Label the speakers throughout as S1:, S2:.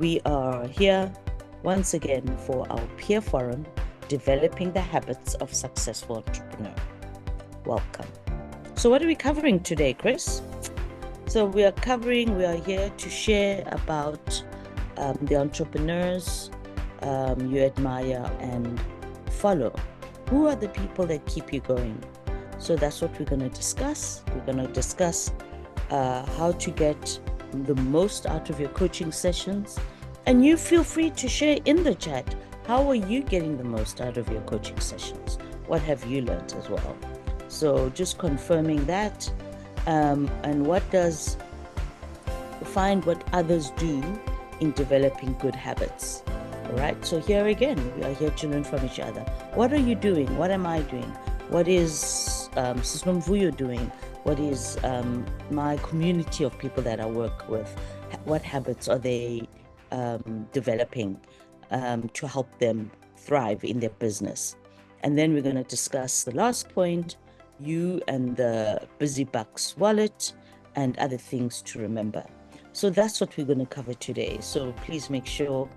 S1: We are here once again for our peer forum, Developing the Habits of Successful Entrepreneur. Welcome. So what are we covering today, Chris? So we are here to share about the entrepreneurs you admire and follow. Who are the people that keep you going? So that's what we're going to discuss. We're going to discuss how to get the most out of your coaching sessions. And you feel free to share in the chat, how are you getting the most out of your coaching sessions? What have you learned as well? So just confirming that, and find what others do in developing good habits. All right, so here again, we are here to learn from each other. What are you doing? What am I doing? What is Sis Nomvuyo doing? What is my community of people that I work with? What habits are they developing to help them thrive in their business? And then we're going to discuss the last point, you and the Busy Bucks wallet and other things to remember. So that's what we're going to cover today. So please make sure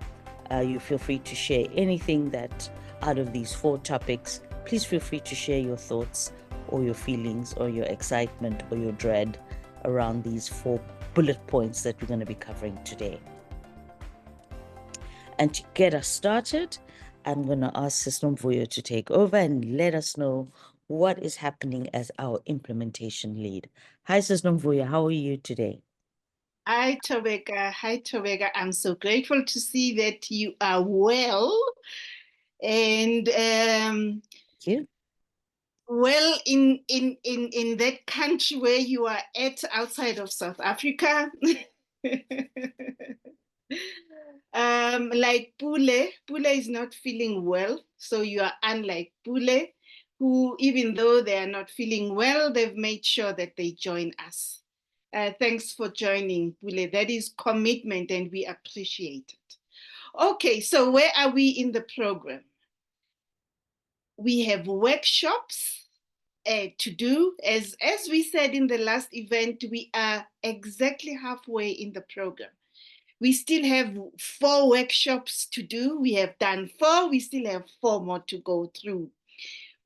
S1: you feel free to share anything that out of these 4 topics. Please feel free to share your thoughts or your feelings or your excitement or your dread around these 4 bullet points that we're going to be covering today. And to get us started, I'm going to ask Sis Nomvuyo to take over and let us know what is happening as our implementation lead. Hi, Sis Nomvuyo, how are you today?
S2: Hi, Tobeka. I'm so grateful to see that you are well. And
S1: Thank you.
S2: well in that country where you are at outside of South Africa. Like Pule is not feeling well. So you are unlike Pule, who, even though they are not feeling well, they've made sure that they join us. Thanks for joining, Pule. That is commitment, and we appreciate it. Okay, so where are we in the program? We have workshops to do. As we said in the last event, we are exactly halfway in the program. We still have 4 workshops to do. We have done 4. We still have 4 more to go through.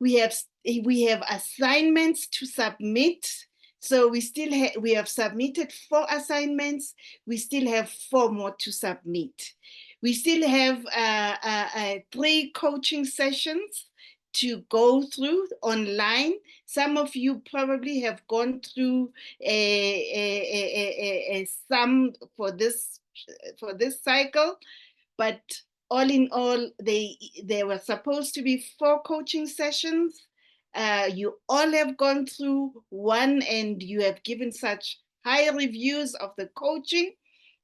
S2: We have assignments to submit. So we have submitted 4 assignments. We still have 4 more to submit. We still have 3 coaching sessions to go through online. Some of you probably have gone through some for this cycle, but all in all, there were supposed to be 4 coaching sessions. You all have gone through 1, and you have given such high reviews of the coaching.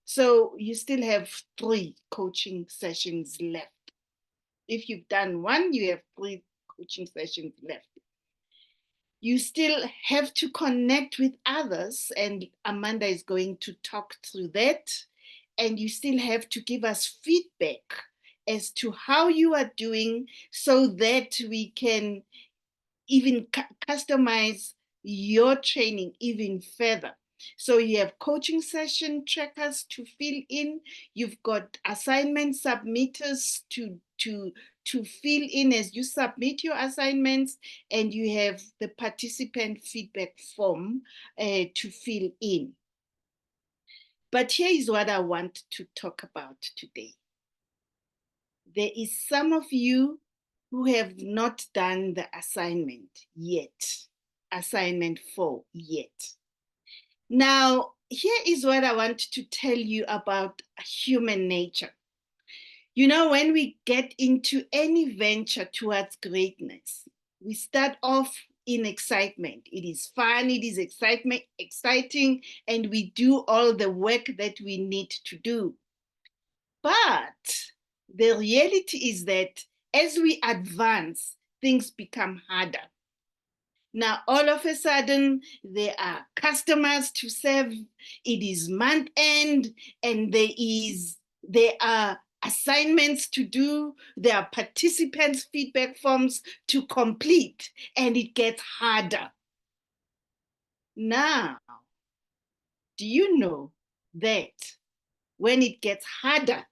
S2: So you still have 3 coaching sessions left. If you've done 1, you have 3 coaching sessions left. You still have to connect with others, and Amanda is going to talk through that. And you still have to give us feedback as to how you are doing, so that we can even customize your training even further. So you have coaching session trackers to fill in. You've got assignment submitters to fill in as you submit your assignments, and you have the participant feedback form to fill in. But here is what I want to talk about today. There is some of you who have not done the assignment yet, assignment 4 yet. Now, here is what I want to tell you about human nature. You know, when we get into any venture towards greatness, we start off in excitement. It is fun, it is exciting, and we do all the work that we need to do. But the reality is that as we advance, things become harder. Now, all of a sudden, there are customers to serve. It is month end, and there are assignments to do. There are participants' feedback forms to complete, and it gets harder. Now, do you know that when it gets harder,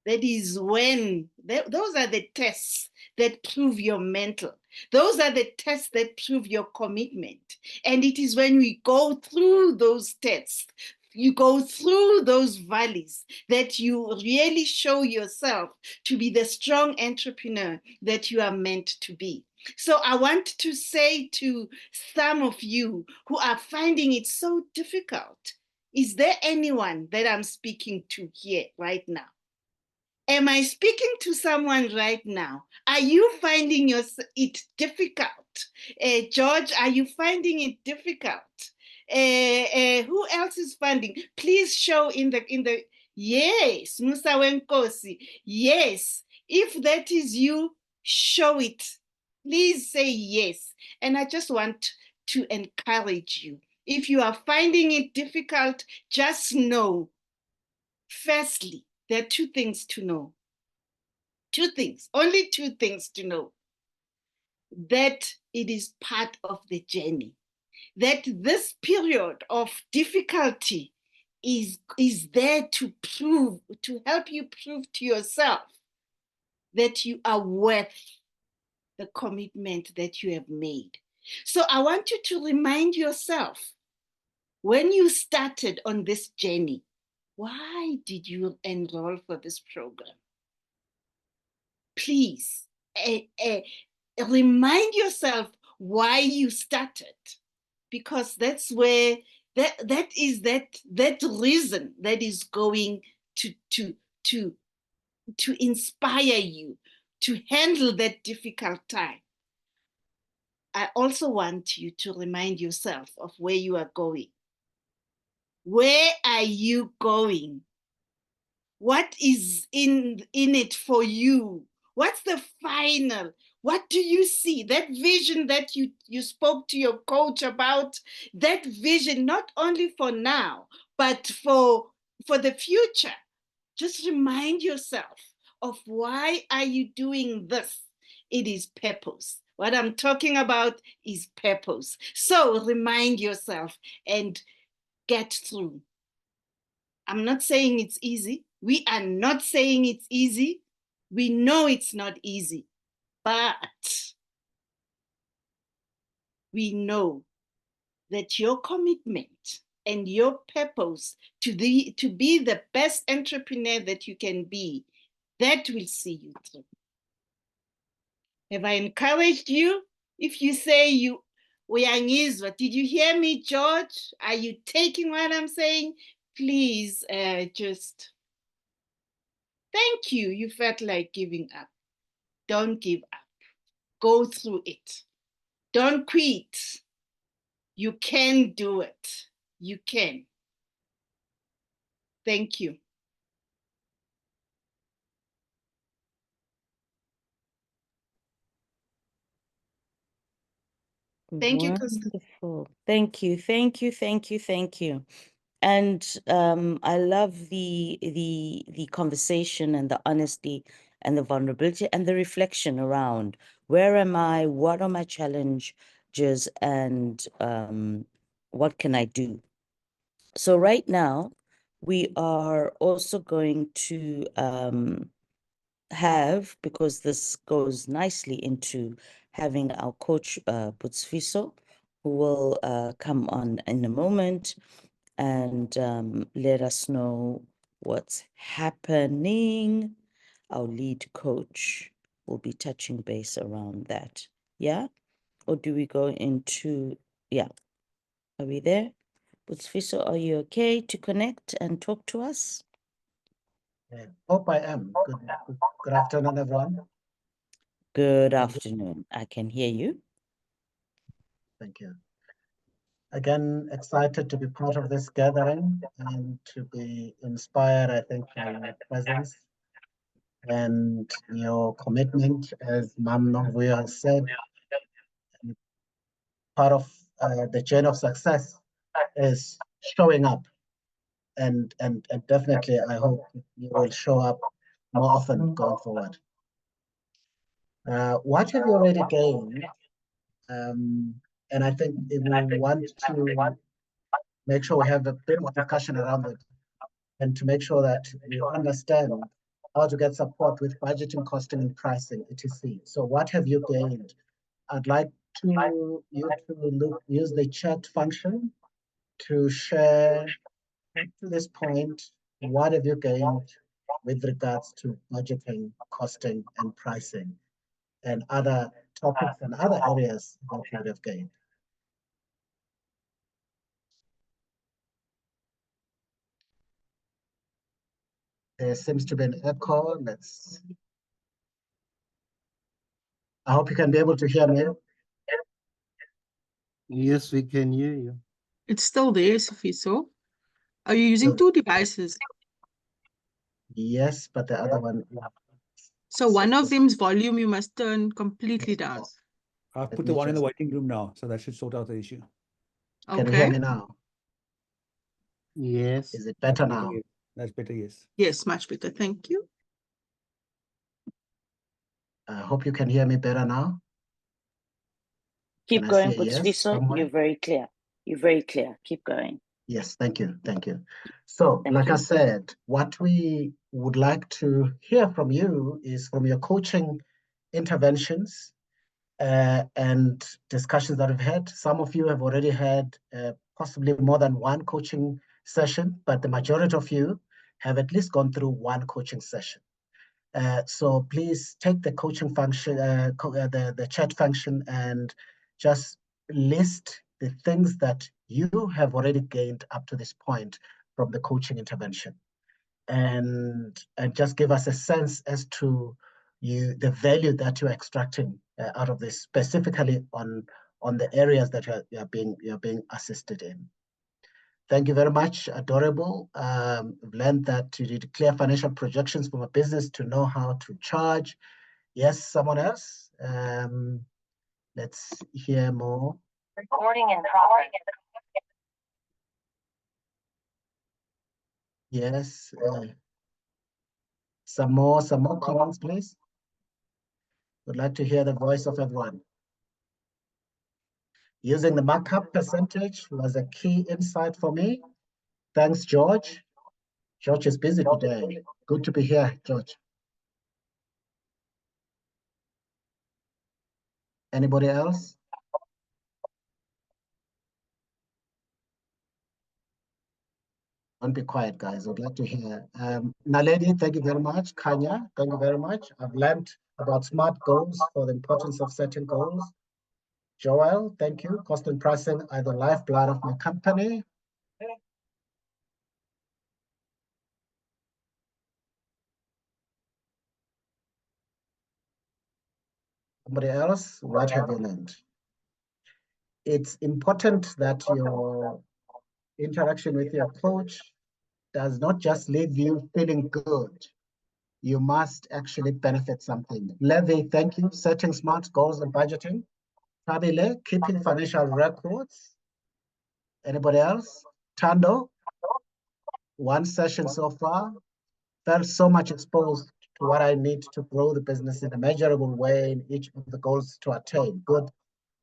S2: that is when, those are the tests that prove your mental. Those are the tests that prove your commitment. And it is when we go through those tests, you go through those valleys, that you really show yourself to be the strong entrepreneur that you are meant to be. So I want to say to some of you who are finding it so difficult, is there anyone that I'm speaking to here right now? Am I speaking to someone right now? Are you finding it difficult? George, are you finding it difficult? Who else is finding? Please show in the yes, Musa Wenkosi. Yes, if that is you, show it. Please say yes. And I just want to encourage you. If you are finding it difficult, just know, firstly, there are two things to know. Two things, only two things to know: that it is part of the journey, that this period of difficulty is there to help you prove to yourself that you are worth the commitment that you have made. So I want you to remind yourself, when you started on this journey, why did you enroll for this program? Please, remind yourself why you started, because that's where that reason that is going to inspire you to handle that difficult time. I also want you to remind yourself of where you are going. Where are you going? What is in it for you? What's the final? What do you see? That vision that you spoke to your coach about, that vision, not only for now, but for the future. Just remind yourself of, why are you doing this? It is purpose. What I'm talking about is purpose. So remind yourself and get through. I'm not saying it's easy. We are not saying it's easy. We know it's not easy, but we know that your commitment and your purpose to be the best entrepreneur that you can be, that will see you through. Have I encouraged you? If you say uyangizwa, did you hear me, George? Are you taking what I'm saying? Please just thank you. You felt like giving up. Don't give up. Go through it. Don't quit. You can do it. You can. Thank you. Thank you, Krista.
S1: Wonderful. Thank you. Thank you. Thank you. Thank you. And I love the conversation and the honesty and the vulnerability and the reflection around, where am I? What are my challenges? And what can I do? So right now, we are also going to have, because this goes nicely into having our coach, Butsfiso, who will come on in a moment and let us know what's happening. Our lead coach will be touching base around that. Yeah? Or do we go into, yeah. Are we there? Butsfiso, are you okay to connect and talk to us?
S3: Yeah, hope I am. Good afternoon, everyone.
S1: Good afternoon. I can hear you.
S3: Thank you. Again, excited to be part of this gathering and to be inspired, I think, by your presence and your commitment, as Mam Nongwe has said. Part of the journey of success is showing up. And definitely, I hope you will show up more often going forward. What have you already gained? And I think if we want to make sure we have a bit of discussion around it, and to make sure that you understand how to get support with budgeting, costing, and pricing, etc. So what have you gained? I'd like you to use the chat function to share up to this point, what have you gained with regards to budgeting, costing, and pricing, and other topics and other areas that you would have gained? There seems to be an echo. I hope you can be able to hear me.
S4: Yes, we can hear you.
S5: It's still there, Sifiso. Are you using
S3: So-
S5: two devices?
S3: Yes, but the other one.
S5: So one of them's volume you must turn completely down.
S6: I've
S3: Let
S6: put the
S3: me
S6: one in the
S3: just-
S6: waiting room now, so that should sort out the issue.
S3: Can you hear
S5: Okay.
S3: me now?
S4: Yes.
S3: Is it better
S6: That's
S3: now?
S6: yes. That's better, yes.
S5: Yes, much better. Thank you.
S3: I hope you can hear me better now.
S1: Keep
S3: Can I
S1: going,
S3: see a yes
S1: Putsviso.
S3: somewhere?
S1: You're very clear. You're very clear. Keep going.
S3: Yes, thank you. Thank you. So,
S1: Thank
S3: like
S1: you.
S3: I said, what we would like to hear from you is from your coaching interventions and discussions that we've had. Some of you have already had possibly more than one coaching session, but the majority of you have at least gone through one coaching session. So please take the coaching function, the chat function, and just list the things that you have already gained up to this point from the coaching intervention, and just give us a sense as to the value that you're extracting out of this, specifically on the areas that you're being assisted in. Thank you very much, Adorable. We've learned that you need clear financial projections from a business to know how to charge. Yes, someone else? Let's hear more.
S7: Recording in progress.
S3: Yes. Some more comments, please. Would like to hear the voice of everyone. Using the markup percentage was a key insight for me. Thanks, George. George is busy today. Good to be here, George. Anybody else? Don't be quiet, guys. I'd like to hear. Naledi, thank you very much. Kanya, thank you very much. I've learned about SMART goals for the importance of setting goals. Joel, thank you. Cost and pricing are the lifeblood of my company. Somebody else, what have you learned? It's important that your interaction with your coach does not just leave you feeling good. You must actually benefit something. Levy, thank you. Setting SMART goals and budgeting. Tabile, keeping financial records. Anybody else? Tando, one session so far. Felt so much exposed to what I need to grow the business in a measurable way in each of the goals to attain. Good.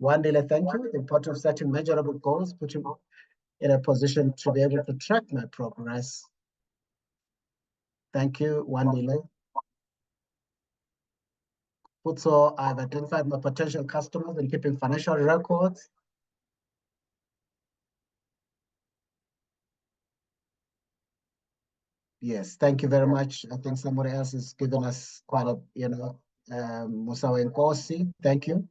S3: Wandile, thank you. The importance of setting measurable goals, putting in a position to be able to track my progress. Thank you, Wandile. Also, I've identified my potential customers and keeping financial records. Yes, thank you very much. I think somebody else has given us quite a, Musawa Nkosi, thank you.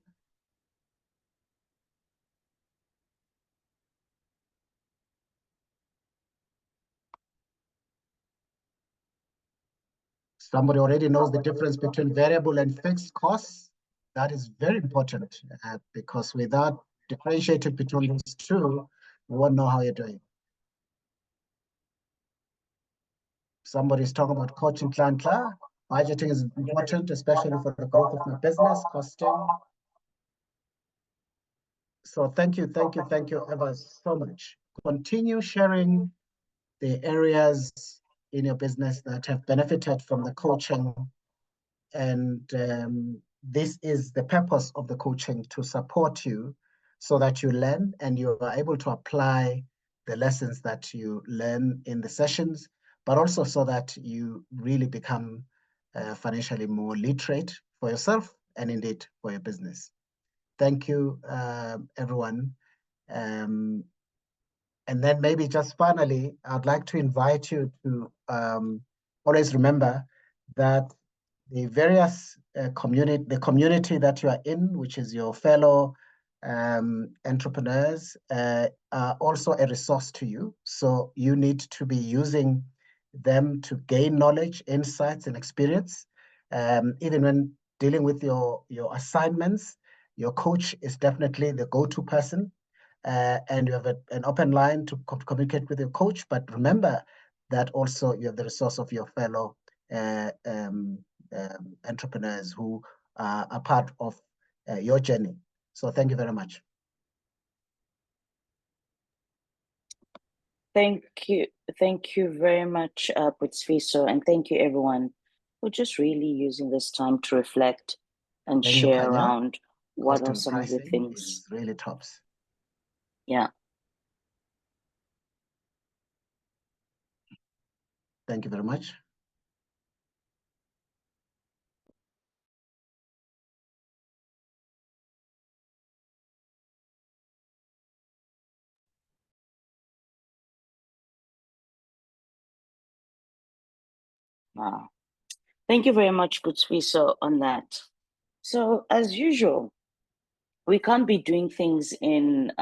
S3: Somebody already knows the difference between variable and fixed costs. That is very important because without differentiating between those two, we won't know how you're doing. Somebody's talking about coaching client. Budgeting is important, especially for the growth of my business, costing. So thank you ever so much. Continue sharing the areas in your business that have benefited from the coaching. And this is the purpose of the coaching, to support you so that you learn and you are able to apply the lessons that you learn in the sessions, but also so that you really become financially more literate for yourself and indeed for your business. Thank you, everyone. And then maybe just finally, I'd like to invite you to always remember that the various the community that you are in, which is your fellow entrepreneurs, are also a resource to you. So you need to be using them to gain knowledge, insights, and experience. Even when dealing with your assignments, your coach is definitely the go-to person. And you have an open line to communicate with your coach. But remember that also you have the resource of your fellow entrepreneurs who are a part of your journey. So thank you very much.
S1: Thank you very much, Putsviso, and thank you everyone for just really using this time to reflect and
S3: Thank you,
S1: share
S3: Kanya.
S1: around what
S3: Cost
S1: are
S3: and
S1: some of the
S3: pricing
S1: things.
S3: is really tops.
S1: Yeah.
S3: Thank you very much.
S1: Wow. Thank you very much, Putsviso, on that. So as usual, we can't be doing things in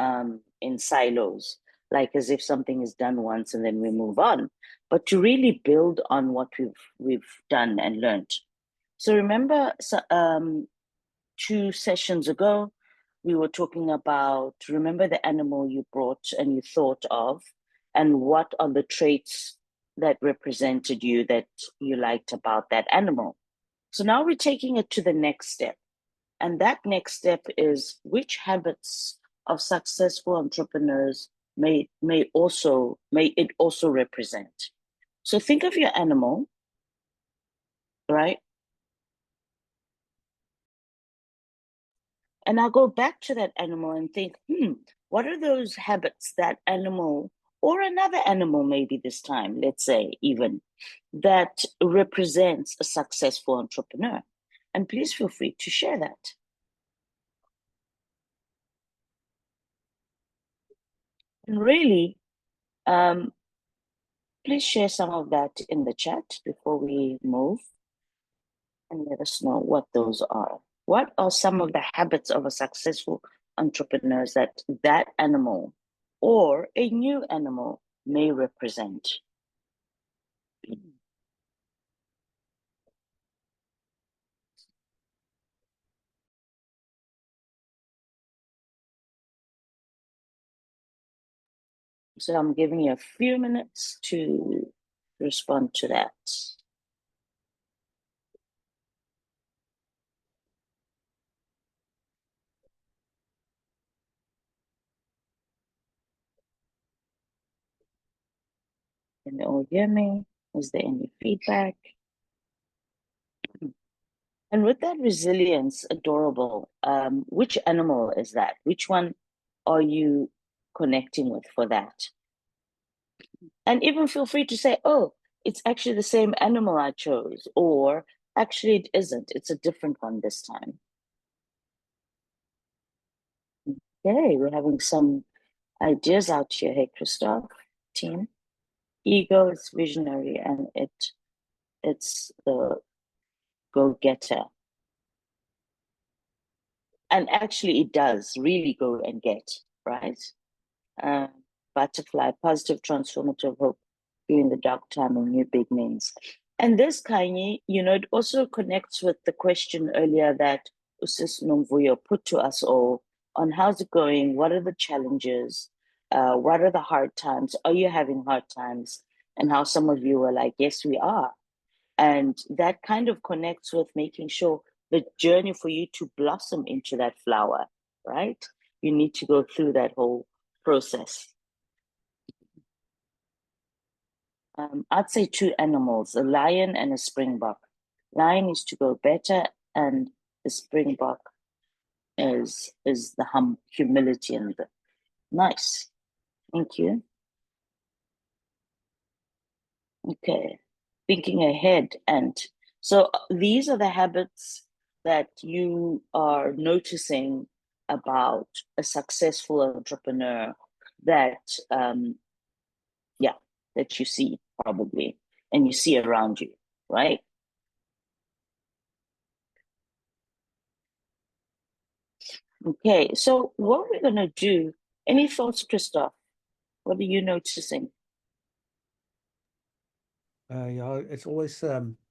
S1: silos, like as if something is done once and then we move on, but to really build on what we've done and learned. So remember, 2 sessions ago, we were talking about, remember the animal you brought and you thought of, and what are the traits that represented you that you liked about that animal. So now we're taking it to the next step. And that next step is which habits of successful entrepreneurs may it also represent. So think of your animal, right? And I'll go back to that animal and think, what are those habits that animal or another animal maybe this time, let's say even, that represents a successful entrepreneur? And please feel free to share that. And really, please share some of that in the chat before we move and let us know what those are. What are some of the habits of a successful entrepreneur that animal or a new animal may represent? So I'm giving you a few minutes to respond to that. Can they all hear me? Is there any feedback? And with that resilience, adorable, which animal is that? Which one are you connecting with for that? And even feel free to say, oh, it's actually the same animal I chose, or actually it isn't, it's a different one this time. Okay, we're having some ideas out here. Hey, Christoph, team. Ego is visionary and it's the go-getter. And actually it does really go and get, right? Butterfly, positive transformative hope during the dark time and new beginnings. And this, Kanye, it also connects with the question earlier that Usis Nomvuyo put to us all on how's it going, what are the challenges, what are the hard times, are you having hard times? And how some of you were like, yes, we are. And that kind of connects with making sure the journey for you to blossom into that flower, right? You need to go through that whole process. I'd say 2 animals, a lion and a springbok. Lion is to go better, and the springbok is the humility and the nice. Thank you. Okay. Thinking ahead. And so these are the habits that you are noticing about a successful entrepreneur that, that you see probably and you see around you, right? Okay. So what we're going to do, any thoughts, Christoph? What are you noticing?
S6: Yeah, it's always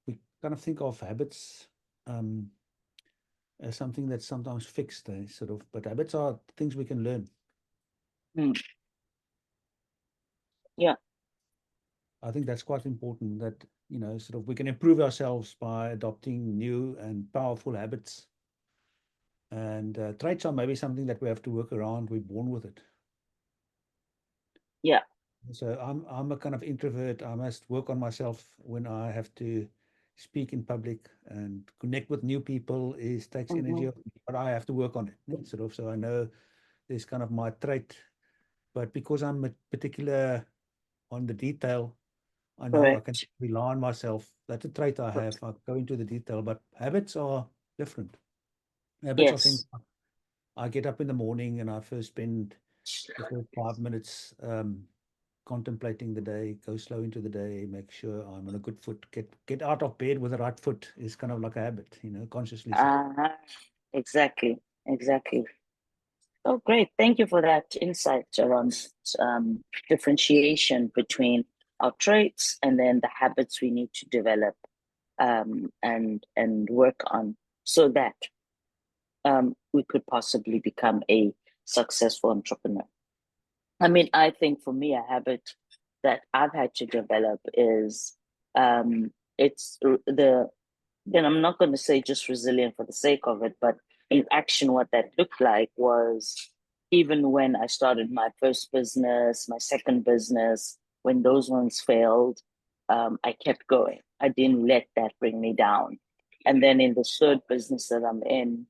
S6: we kind of think of habits as something that's sometimes fixed, sort of, but habits are things we can learn.
S1: Yeah.
S6: I think that's quite important that, sort of we can improve ourselves by adopting new and powerful habits. And traits are maybe something that we have to work around. We're born with it.
S1: Yeah.
S6: So I'm a kind of introvert. I must work on myself when I have to speak in public, and connect with new people takes energy, but I have to work on it. Sort of, so I know there's kind of my trait, but because I'm particular on the detail, I know I can
S1: Correct.
S6: rely on myself. That's a trait I have. I go into the detail, but habits are different. Habits are things.
S1: Yes.
S6: I get up in the morning and I first spend the first 5 minutes contemplating the day, go slow into the day, make sure I'm on a good foot, get out of bed with the right foot is kind of like a habit, consciously so.
S1: Exactly. Exactly. Oh, great. Thank you for that insight around differentiation between our traits and then the habits we need to develop and work on so that we could possibly become a successful entrepreneur. I mean, I think for me, a habit that I've had to develop is it's then I'm not going to say just resilient for the sake of it, but in action, what that looked like was even when I started my first business, my second business, when those ones failed, I kept going. I didn't let that bring me down. And then in the third business that I'm in,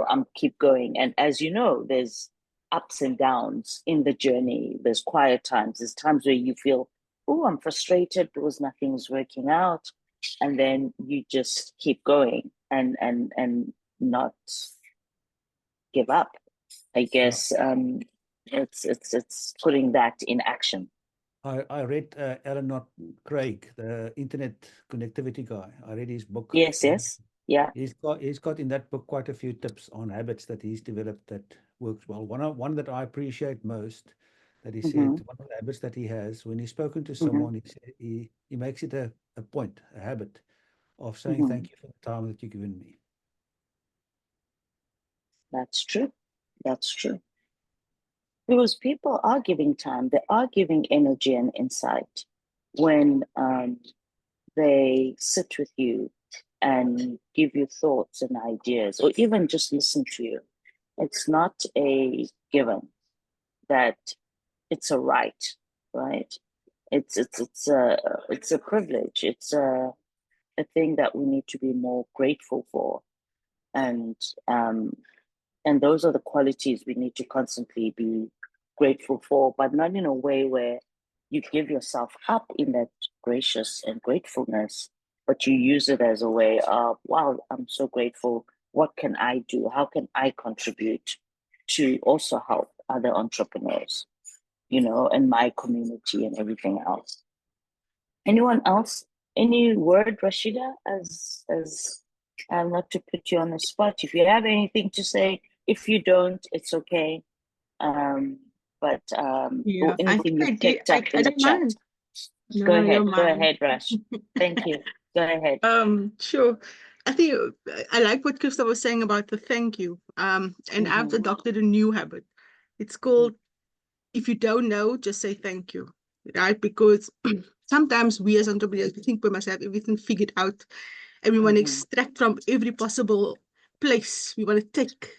S1: I'm keep going. And as you know, there's ups and downs in the journey. There's quiet times. There's times where you feel, oh, I'm frustrated because nothing's working out, and then you just keep going and not give up. I guess it's putting that in action.
S6: I read Alan Craig, the internet connectivity guy. I read his book.
S1: Yes. Yeah.
S6: He's got in that book quite a few tips on habits that he's developed that works well. One that I appreciate most, that he said, one of the habits that he has when he's spoken to someone, he said he makes it a point, a habit of saying thank you for the time that you've given me.
S1: That's true. That's true. Because people are giving time, they are giving energy and insight when they sit with you and give you thoughts and ideas, or even just listen to you. It's not a given that it's a right, right? It's a privilege. It's a thing that we need to be more grateful for, and those are the qualities we need to constantly be grateful for, but not in a way where you give yourself up in that gracious and gratefulness, but you use it as a way of, wow, I'm so grateful. What can I do? How can I contribute to also help other entrepreneurs, and my community and everything else? Anyone else? Any word, Rashida, as not to put you on the spot. If you have anything to say, if you don't, it's okay. But
S5: Yeah,
S1: or anything you've
S5: did.
S1: picked up
S5: I
S1: in the
S5: don't
S1: chat.
S5: mind. No,
S1: Go
S5: you're
S1: ahead. Go
S5: mine.
S1: ahead, Rash. Thank you. Go ahead.
S5: Sure. I think I like what Krista was saying about the thank you. And I've adopted a new habit. It's called, if you don't know, just say thank you, right? Because sometimes we as entrepreneurs think we must have everything figured out, and we want to extract from every possible place we want to take.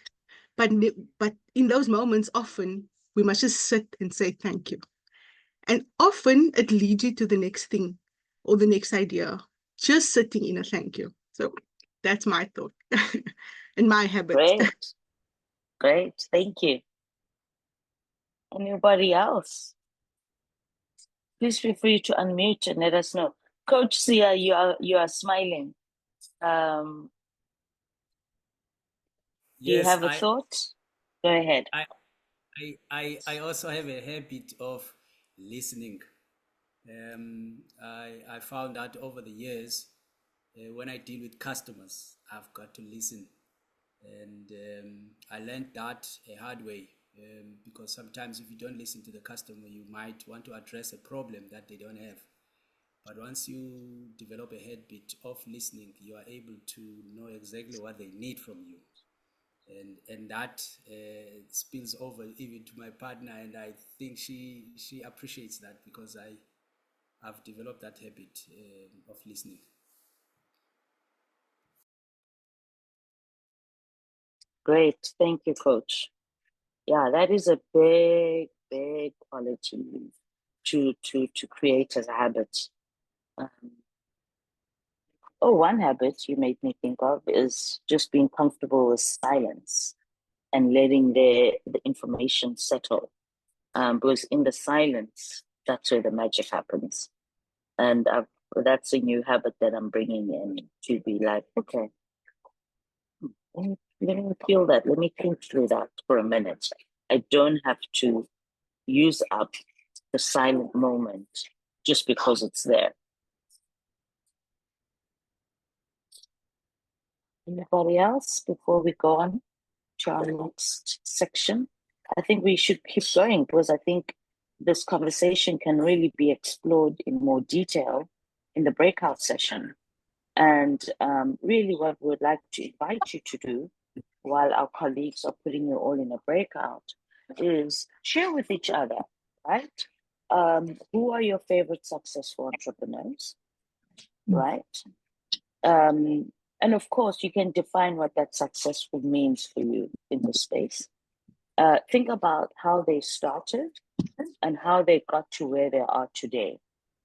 S5: But in those moments, often we must just sit and say thank you. And often it leads you to the next thing or the next idea, just sitting in a thank you. So that's my thought and my habit.
S1: Great. Great. Thank you. Anybody else? Please feel free to unmute and let us know. Coach Sia, you are smiling. Do you
S4: Yes,
S1: have a thought? Go ahead.
S4: I also have a habit of listening. I found out over the years when I deal with customers, I've got to listen. And I learned that a hard way because sometimes if you don't listen to the customer, you might want to address a problem that they don't have. But once you develop a habit of listening, you are able to know exactly what they need from you. And that spills over even to my partner, and I think she appreciates that because I've developed that habit of listening.
S1: Great. Thank you, Coach. Yeah, that is a big, big quality to create as a habit. One habit you made me think of is just being comfortable with silence and letting the information settle. Because in the silence, that's where the magic happens. And that's a new habit that I'm bringing in to be like, okay, let me feel that. Let me think through that for a minute. I don't have to use up the silent moment just because it's there. Anybody else before we go on to our next section? I think we should keep going because I think this conversation can really be explored in more detail in the breakout session. And really what we would like to invite you to do while our colleagues are putting you all in a breakout is share with each other, right? Who are your favorite successful entrepreneurs, right? And of course, you can define what that successful means for you in the space. Think about how they started and how they got to where they are today.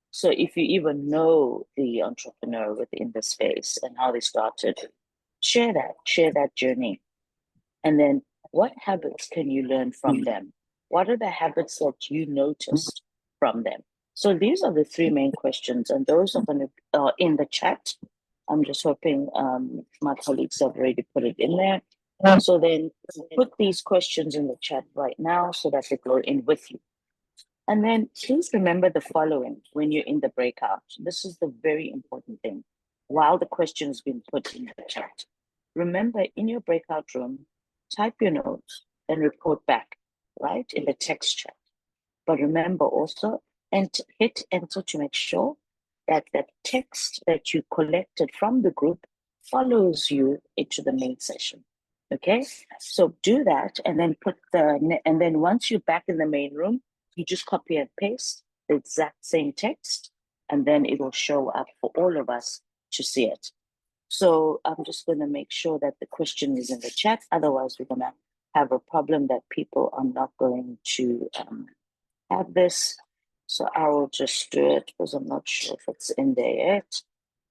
S1: So if you even know the entrepreneur within the space and how they started, share that journey. And then what habits can you learn from them? What are the habits that you noticed from them? So these are the three main questions, and those are going to in the chat. I'm just hoping my colleagues have already put it in there. So then put these questions in the chat right now so that they go in with you. And then please remember the following when you're in the breakout. This is the very important thing. While the question has been put in the chat, remember in your breakout room, type your notes and report back, right, in the text chat. But remember also, and hit enter to make sure that the text that you collected from the group follows you into the main session. Okay, so do that, and then and then once you're back in the main room, you just copy and paste the exact same text, and then it will show up for all of us to see it. So I'm just going to make sure that the question is in the chat. Otherwise, we're going to have a problem that people are not going to have this. So I will just do it because I'm not sure if it's in there yet.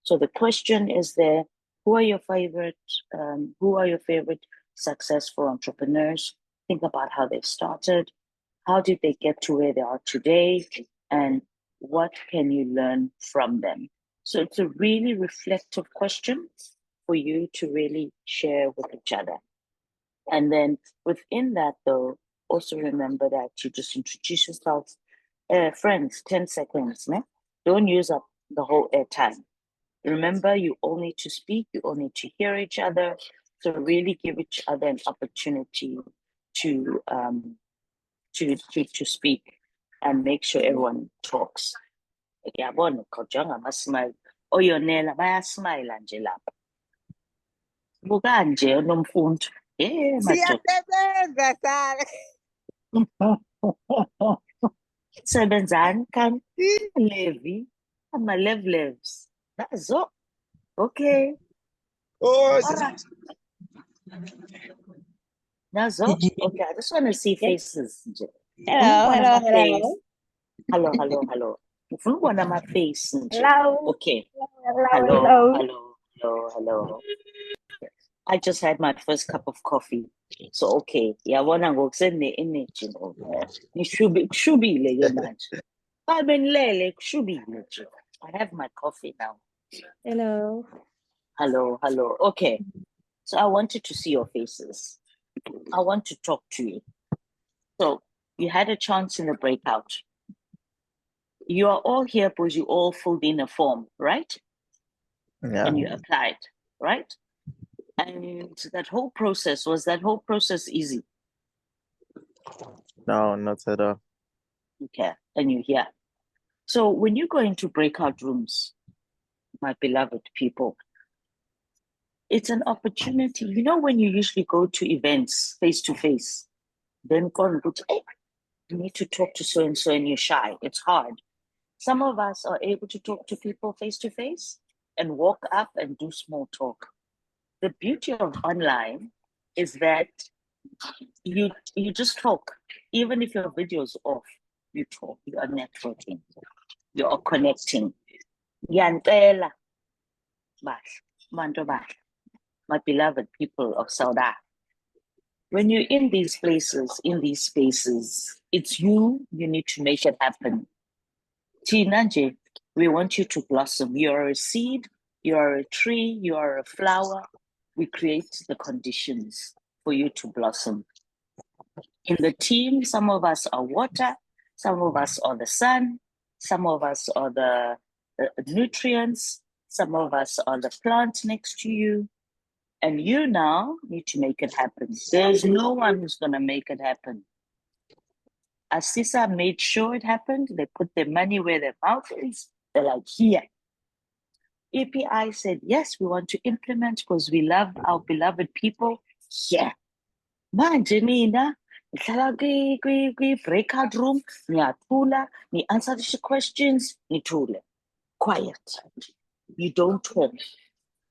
S1: So the question is there: who are your favorite successful entrepreneurs? Think about how they started. How did they get to where they are today? And what can you learn from them? So it's a really reflective question for you to really share with each other. And then within that, though, also remember that you just introduce yourself. Friends, 10 seconds, né? Don't use up the whole airtime. Remember, you all need to speak, you all need to hear each other. So really give each other an opportunity to speak and make sure everyone talks. Yabona kojanga masmile. Oyonela bayasmile nje lapha. Buka nje unomfundo. Madoda.
S8: Siyasebenza sala.
S1: Sebenzani kanti Levi ama-levs. Nazo. Okay.
S8: Oh,
S1: All right. Nazo. Okay, I just want to see faces.
S8: hello.
S1: Hello. Ufuna ukubona ama-face nje.
S8: Hello.
S1: Okay.
S8: Hello.
S1: Hello. I just had my first cup of coffee. So okay, yabona ngoku sene-energy ngoku. Kushubile ke manje. Babenilele kushubile nje. I have my coffee now.
S8: Hello.
S1: Hello, hello. Okay. So I wanted to see your faces. I want to talk to you. So you had a chance in the breakout. You are all here because you all filled in a form, right?
S9: Yeah.
S1: And you applied, right? And that whole process, was that whole process easy?
S9: No, not at all.
S1: Okay. And you're here. So when you go into breakout rooms, my beloved people, it's an opportunity. You know, when you usually go to events face to face, then go and go to, hey, you need to talk to so and so and you're shy. It's hard. Some of us are able to talk to people face to face and walk up and do small talk. The beauty of online is that you just talk. Even if your video is off, you talk. You are networking. You are connecting. Yantela, my beloved people of Saudi. When you're in these places, in these spaces, it's you need to make it happen. Tinanje, we want you to blossom. You are a seed, you are a tree, you are a flower. We create the conditions for you to blossom. In the team, some of us are water, some of us are the sun, some of us are the nutrients, some of us are the plant next to you. And you now need to make it happen. There's no one who's going to make it happen. Assisa made sure it happened. They put their money where their mouth is. They're like, here. EPI said, yes, we want to implement because we love our beloved people. Yeah. Manje mina, ngihlala kwi-breakout room, ngiyathula, ngi-answer the questions, ngithule. Quiet. You don't talk.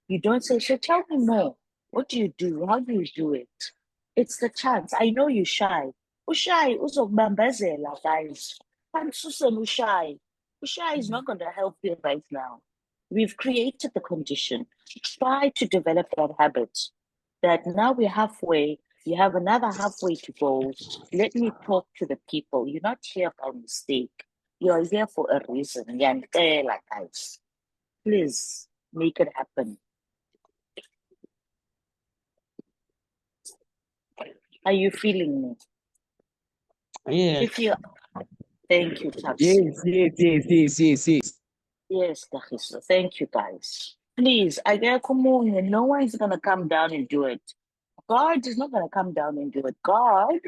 S1: You don't say, so tell me more. What do you do? How do you do it? It's the chance. I know you're shy. Ushy, uzokubambezela, guys. Kansusen ushy. Ushy is not going to help you right now. We've created the condition. Try to develop that habit. That now we're halfway. You have another halfway to go. Let me talk to the people. You're not here by mistake. You're here for a reason. Yantela, guys. Please make it happen. Are you feeling me?
S8: Yes.
S1: If you, thank you, Taxi.
S8: Yes.
S1: Yes, Taxiso. Thank you, guys. Please, I get come on. No one is gonna come down and do it. God is not gonna come down and do it. God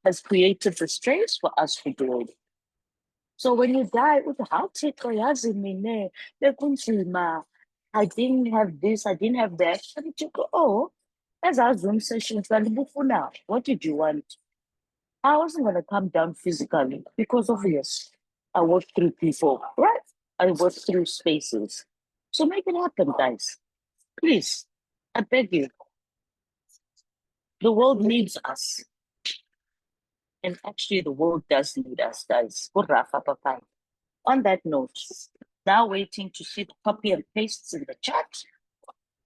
S1: has created the space for us to do it. So when you die, how I didn't have this, I didn't have that. And you go, oh, that's our Zoom session. What did you want? I wasn't going to come down physically because obvious. I worked through people, right? I worked through spaces. So make it happen, guys. Please, I beg you. The world needs us. And actually, the world does need us, guys. On that note, now waiting to see the copy and pastes in the chat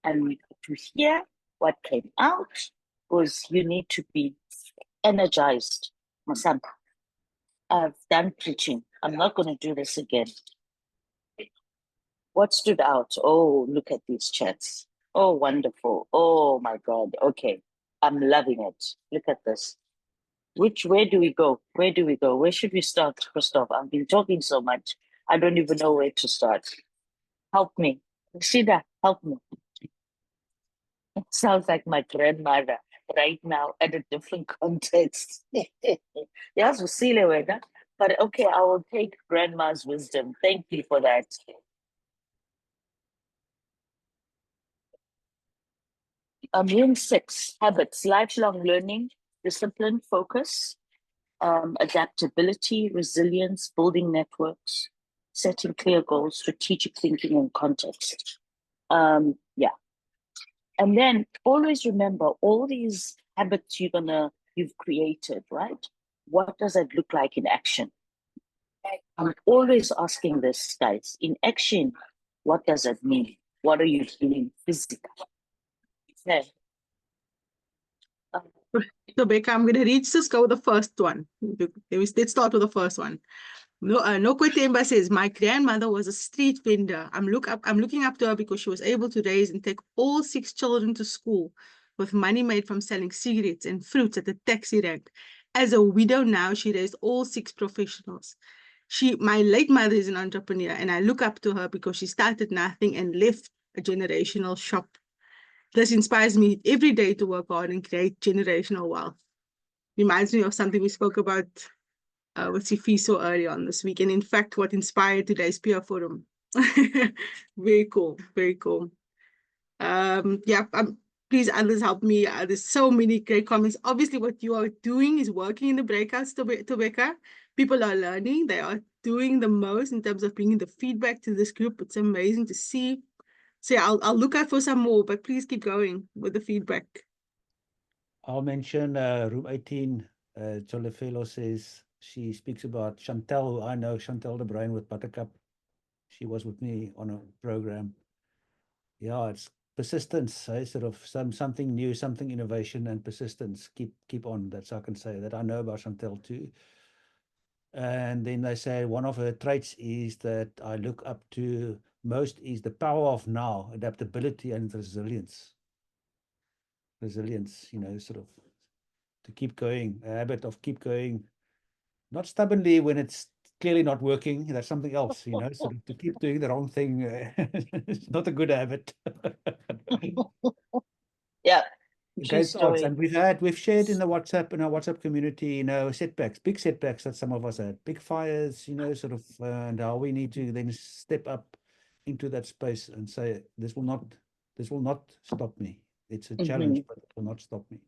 S1: and to hear what came out, because you need to be energized. Masamba, I've done preaching. I'm not going to do this again. What stood out? Oh, look at these chats. Oh, wonderful. Oh my God. Okay. I'm loving it. Look at this. Where do we go? Where do we go? Where should we start, Christoph? I've been talking so much. I don't even know where to start. Help me. Shida, help me. It sounds like my grandmother right now at a different context. Yes, Usile Weda. But okay, I will take grandma's wisdom. Thank you for that. Room 6, habits, lifelong learning, discipline, focus, adaptability, resilience, building networks, setting clear goals, strategic thinking and context. Yeah. And then always remember all these habits you've created, right? What does it look like in action? I'm always asking this, guys. In action, what does it mean? What are you doing physically? Okay.
S5: So Becca, I'm going to read Cisco with the first one. Let's start with the first one. No Kwetemba says, my grandmother was a street vendor. I'm looking up to her because she was able to raise and take all 6 children to school with money made from selling cigarettes and fruits at the taxi rank. As a widow now, she raised all 6 professionals. My late mother is an entrepreneur, and I look up to her because she started nothing and left a generational shop. This inspires me every day to work hard and create generational wealth. Reminds me of something we spoke about with Sifiso earlier on this week, and in fact, what inspired today's peer forum. Very cool, very cool. Yeah, please others help me. There's so many great comments. Obviously, what you are doing is working in the breakouts, Tobeka. People are learning. They are doing the most in terms of bringing the feedback to this group. It's amazing to see. So yeah, I'll look out for some more, but please keep going with the feedback.
S6: I'll mention room 18. Jolefelo says she speaks about Chantel, who I know, Chantel de Bruin with Buttercup. She was with me on a program. Yeah, it's persistence, eh? Sort of something new, something innovation and persistence. Keep on. That's all I can say. That I know about Chantel too. And then they say one of her traits is that I look up to most is the power of now, adaptability and resilience. Resilience, you know, sort of to keep going, a habit of keep going, not stubbornly when it's clearly not working. That's something else, you know, sort of to keep doing the wrong thing. It's not a good habit.
S1: Yeah.
S6: Okay,
S1: True story.
S6: and we've shared in our WhatsApp community, you know, setbacks, big setbacks that some of us had, big fires, you know, sort of, and how we need to then step up into that space and say, this will not stop me. It's a challenge, but it will not stop me.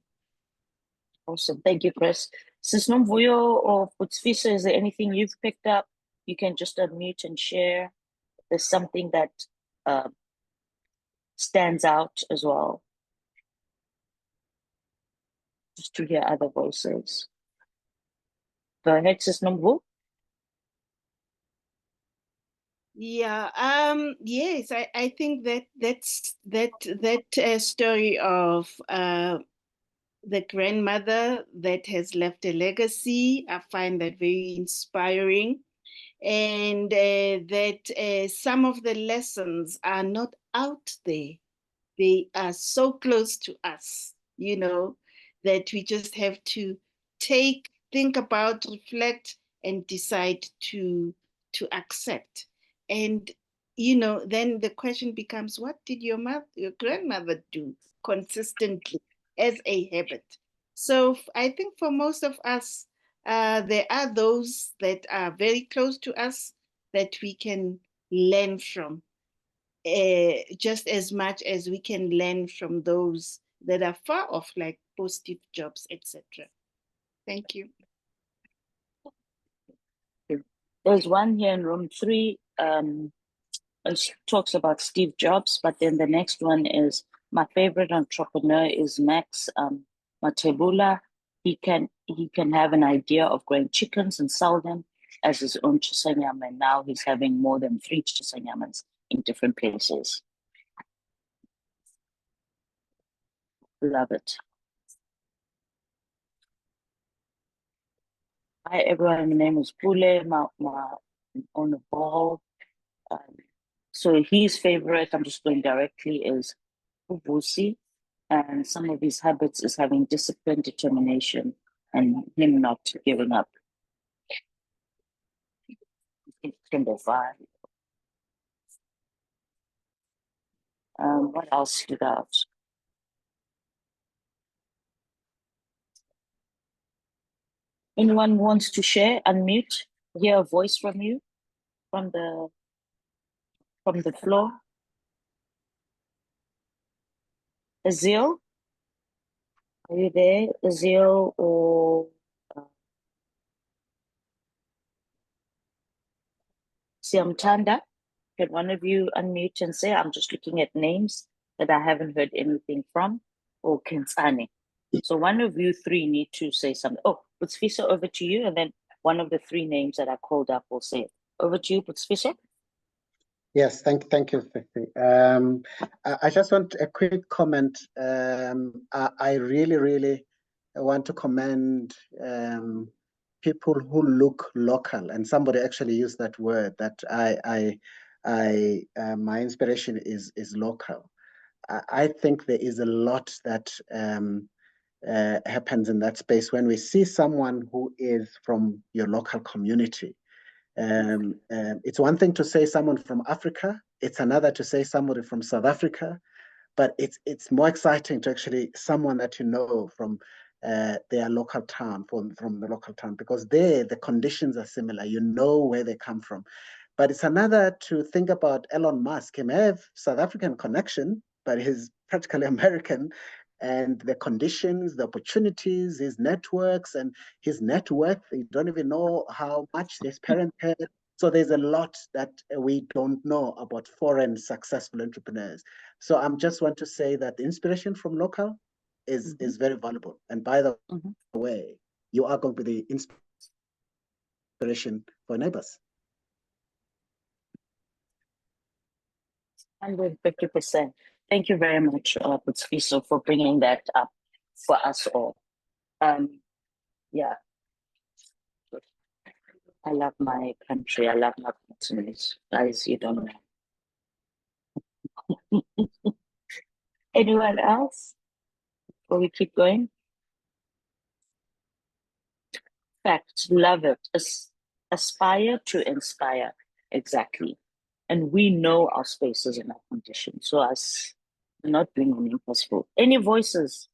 S1: Awesome. Thank you, Chris. Sisnom Vuyo or Putsvisa, is there anything you've picked up? You can just unmute and share. There's something that stands out as well. Just to hear other voices. Go ahead, Sisnom Vu.
S2: Yeah, yes, I think that story of the grandmother that has left a legacy, I find that very inspiring. And that some of the lessons are not out there. They are so close to us, you know, that we just have to think about, reflect, and decide to accept. And you know, then the question becomes, what did your grandmother do consistently as a habit? So I think for most of us, there are those that are very close to us that we can learn from, just as much as we can learn from those that are far off, like Steve Jobs, etc. Thank you.
S1: There's one here in room 3. It talks about Steve Jobs, but then the next one is my favorite entrepreneur is Max Matebula. He can have an idea of growing chickens and sell them as his own chisanyama, and now he's having more than 3 chisanyamas in different places. Love it. Hi everyone, my name is Pule, on the ball. So his favorite, I'm just going directly, is Ubusi. And some of his habits is having discipline, determination, and him not giving up. Number 5. What else stood out? Anyone wants to share? Unmute. Hear a voice from you, from the floor. Azil, are you there? Azil or Siamtanda? Can one of you unmute and say, I'm just looking at names that I haven't heard anything from, or Kensani? So one of you 3 need to say something. Oh, Putsvisa, over to you, and then one of the 3 names that I called up will say it. Over to you, Putsvisa.
S3: Yes, thank you, Fifi. I just want a quick comment. I really want to commend people who look local, and somebody actually used that word, that my inspiration is local. I think there is a lot that happens in that space when we see someone who is from your local community. It's one thing to say someone from Africa, it's another to say somebody from South Africa, but it's more exciting to actually someone that you know from their local town, from the local town, because there the conditions are similar. You know where they come from. But it's another to think about Elon Musk. He may have South African connection, but he's practically American. And the conditions, the opportunities, his networks, and his net worth, you don't even know how much his parents had. So there's a lot that we don't know about foreign successful entrepreneurs. So I just want to say that the inspiration from local is very valuable. And by the way, you are going to be the inspiration for neighbors.
S1: 150%. Thank you very much, Putsiso, for bringing that up for us all. Yeah, I love my country. I love my continent. Guys, you don't know. Anyone else? Before we keep going? Fact, love it. Aspire to inspire. Exactly. And we know our spaces and our conditions. So us not doing an impossible. Any voices?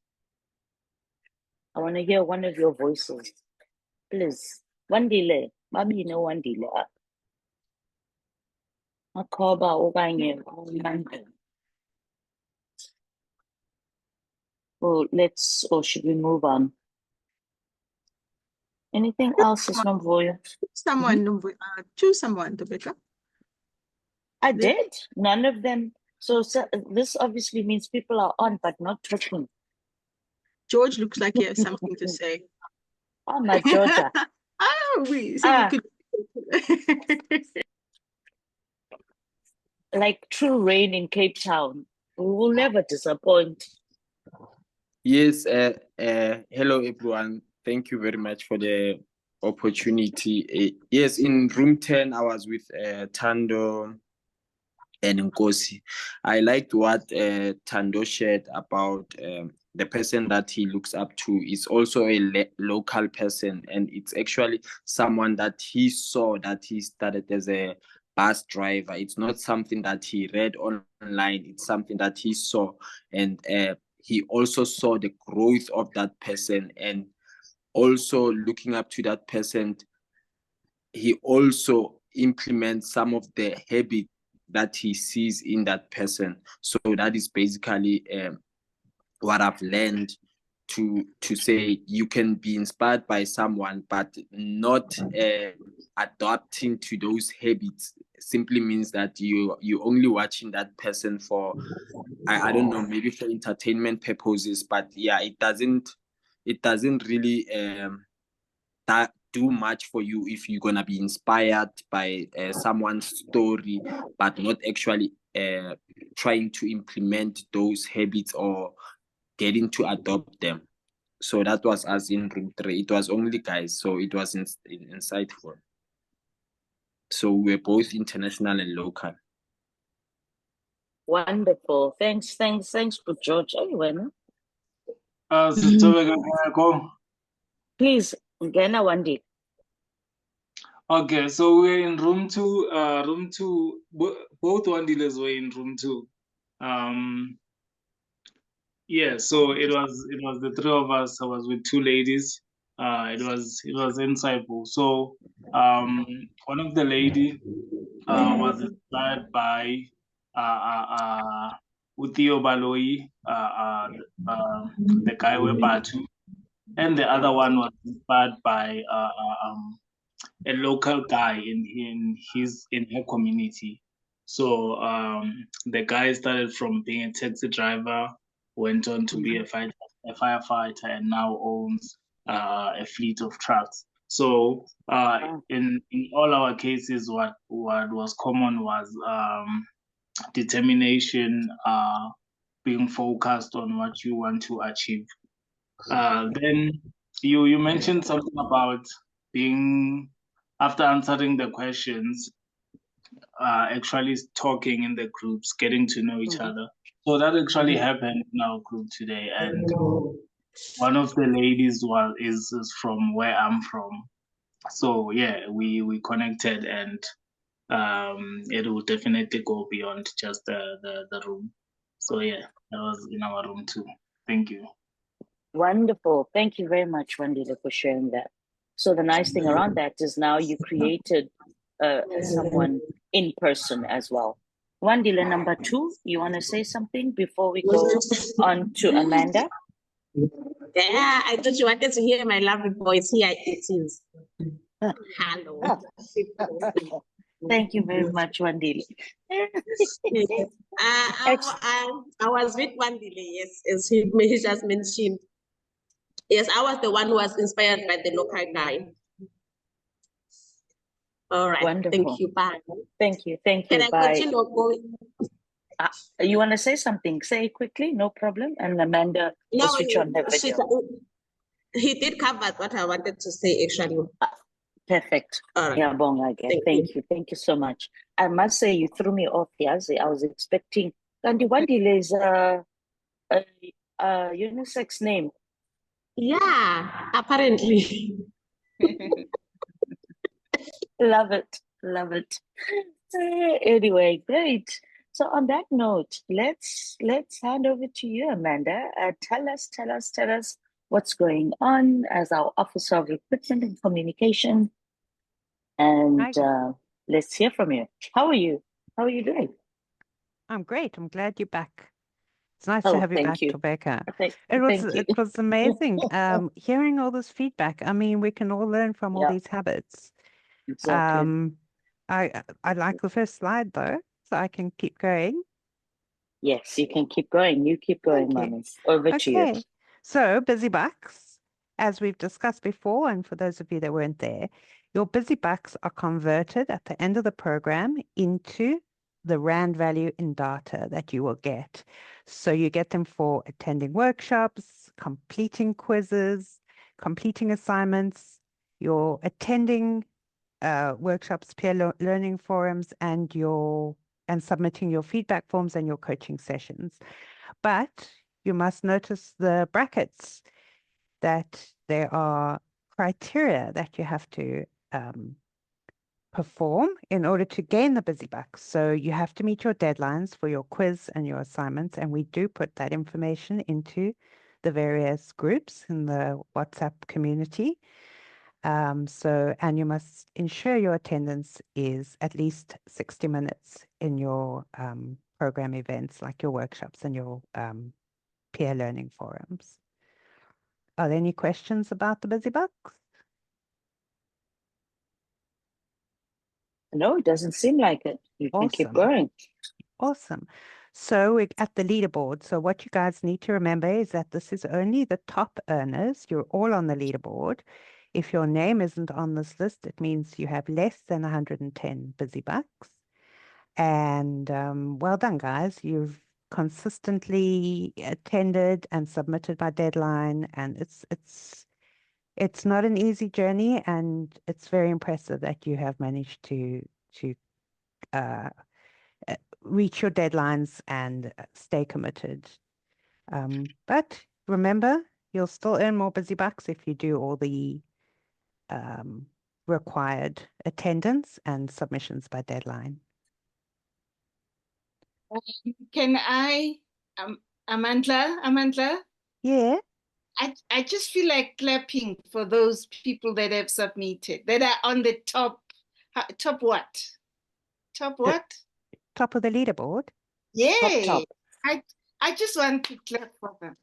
S1: I want to hear one of your voices. Please. One delay. Maybe you know one delay. Makoba okanye uMandla. Or should we move on? Anything else, Nomvuyo?
S5: Someone, choose someone, Rebecca.
S1: I did. None of them. So this obviously means people are on, but not talking.
S5: George looks like he has something to say.
S1: Oh, my Georgia.
S5: We could.
S1: Like true rain in Cape Town. We will never disappoint.
S8: Yes, hello everyone. Thank you very much for the opportunity. Yes, in room 10, I was with Tando and Nkosi. I liked what Tando shared about the person that he looks up to is also a local person, and it's actually someone that he saw that he started as a bus driver. It's not something that he read online, it's something that he saw, and he also saw the growth of that person, and also looking up to that person, he also implements some of the habits that he sees in that person. So that is basically what I've learned, to say you can be inspired by someone, but not adapting to those habits simply means that you're only watching that person for I don't know, maybe for entertainment purposes. But yeah, it doesn't really that do much for you if you're gonna be inspired by someone's story, but not actually trying to implement those habits or getting to adopt them. So that was us in room 3. It was only guys, so it was insightful. So we're both international and local.
S1: Wonderful. Thanks to George. Everyone. Please, Gena Wandi.
S10: Okay, so we're in room 2. Room 2, both Wandilas were in room 2. Yeah, so it was the 3 of us. I was with 2 ladies. It was insightful. So one of the lady was inspired by Uthio Baloi, the guy with Batu, and the other one was inspired by a local guy in her community. So the guy started from being a taxi driver, went on to be a firefighter, and now owns a fleet of trucks. So in all our cases, what was common was determination, being focused on what you want to achieve. Then you mentioned something about after answering the questions, actually talking in the groups, getting to know each other. So that actually happened in our group today, and one of the ladies is from where I'm from. So yeah, we connected, and it will definitely go beyond just the room. So yeah, that was in our room too. Thank you.
S1: Wonderful. Thank you very much, Wandile, for sharing that. So the nice thing around that is now you created someone in person as well. Wandile, number 2, you want to say something before we go on to Amanda?
S11: Yeah, I thought you wanted to hear my lovely voice. Here it is. Hello.
S1: Thank you very much, Wandile.
S11: I was with Wandile, yes, as he just mentioned. Yes, I was the one who was inspired by the local guy. All right.
S1: Wonderful.
S11: Thank you. Bye.
S1: Thank you. Thank you.
S11: Can I
S1: Bye.
S11: continue going?
S1: You want to say something? Say it quickly, no problem. And Amanda will switch on her video.
S11: He did cover what I wanted to say, actually.
S1: Perfect.
S11: Right.
S1: Yeah, bong again. Thank you. Thank you so much. I must say, you threw me off, Yazi. I was expecting. Kandi Wandile is a unisex name.
S11: Yeah, apparently.
S1: Love it. Love it. Anyway, great. So on that note, let's hand over to you, Amanda. Tell us what's going on as our Officer of Recruitment and Communication. And let's hear from you. How are you? How are you doing?
S12: I'm great. I'm glad you're back. It's nice to have you back, Rebecca. It was amazing hearing all this feedback. I mean, we can all learn from all these habits.
S1: Exactly.
S12: I like the first slide though, so I can keep going.
S1: Yes, you can keep going. You keep going, Mommy. Over to you.
S12: So busy bucks, as we've discussed before, and for those of you that weren't there, your busy bucks are converted at the end of the program into the RAND value in data that you will get. So you get them for attending workshops, completing quizzes, completing assignments, you're attending workshops, peer learning forums, and submitting your feedback forms and your coaching sessions. But you must notice the brackets, that there are criteria that you have to perform in order to gain the busy bucks. So you have to meet your deadlines for your quiz and your assignments, and we do put that information into the various groups in the WhatsApp community. And you must ensure your attendance is at least 60 minutes in your program events, like your workshops and your peer learning forums. Are there any questions about the busy bucks?
S1: No, it doesn't seem like it. You can keep going.
S12: Awesome. So we're at the leaderboard. So what you guys need to remember is that this is only the top earners. You're all on the leaderboard. If your name isn't on this list, it means you have less than 110 busy bucks. And well done, guys. You've consistently attended and submitted by deadline, and it's not an easy journey, and it's very impressive that you have managed to reach your deadlines and stay committed. But remember, you'll still earn more busy bucks if you do all the required attendance and submissions by deadline.
S2: Can I, Amandla?
S12: Yeah.
S2: I just feel like clapping for those people that have submitted, that are on the top what? Top what?
S12: Top of the leaderboard.
S2: Yeah.
S1: Top.
S2: I just want to clap for them.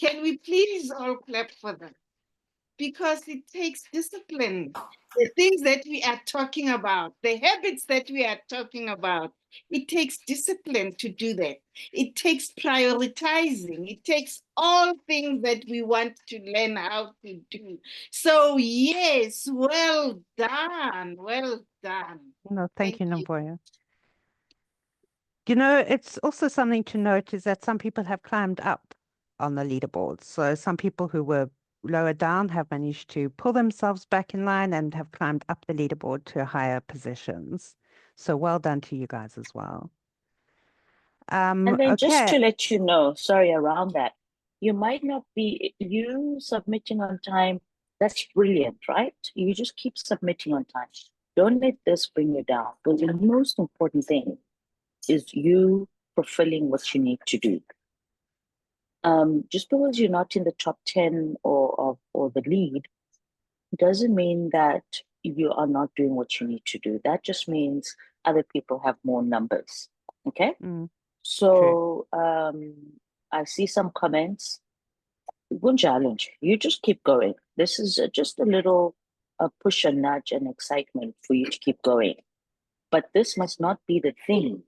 S2: Can we please all clap for them? Because it takes discipline. The things that we are talking about, the habits that we are talking about, it takes discipline to do that. It takes prioritizing. It takes all things that we want to learn how to do. So yes, well done. Well done.
S12: No, thank you, Namboya. You know, it's also something to note is that some people have climbed up on the leaderboard. So some people who were lower down have managed to pull themselves back in line and have climbed up the leaderboard to higher positions. So well done to you guys as well.
S1: And then just
S12: Okay.
S1: to let you know, sorry, around that, you might not be, you submitting on time, that's brilliant, right? You just keep submitting on time. Don't let this bring you down. Because the most important thing is you fulfilling what you need to do. Just because you're not in the top 10 or the lead doesn't mean that you are not doing what you need to do. That just means other people have more numbers. Okay. So I see some comments. Good challenge. You just keep going. This is just a little push and nudge and excitement for you to keep going. But this must not be the thing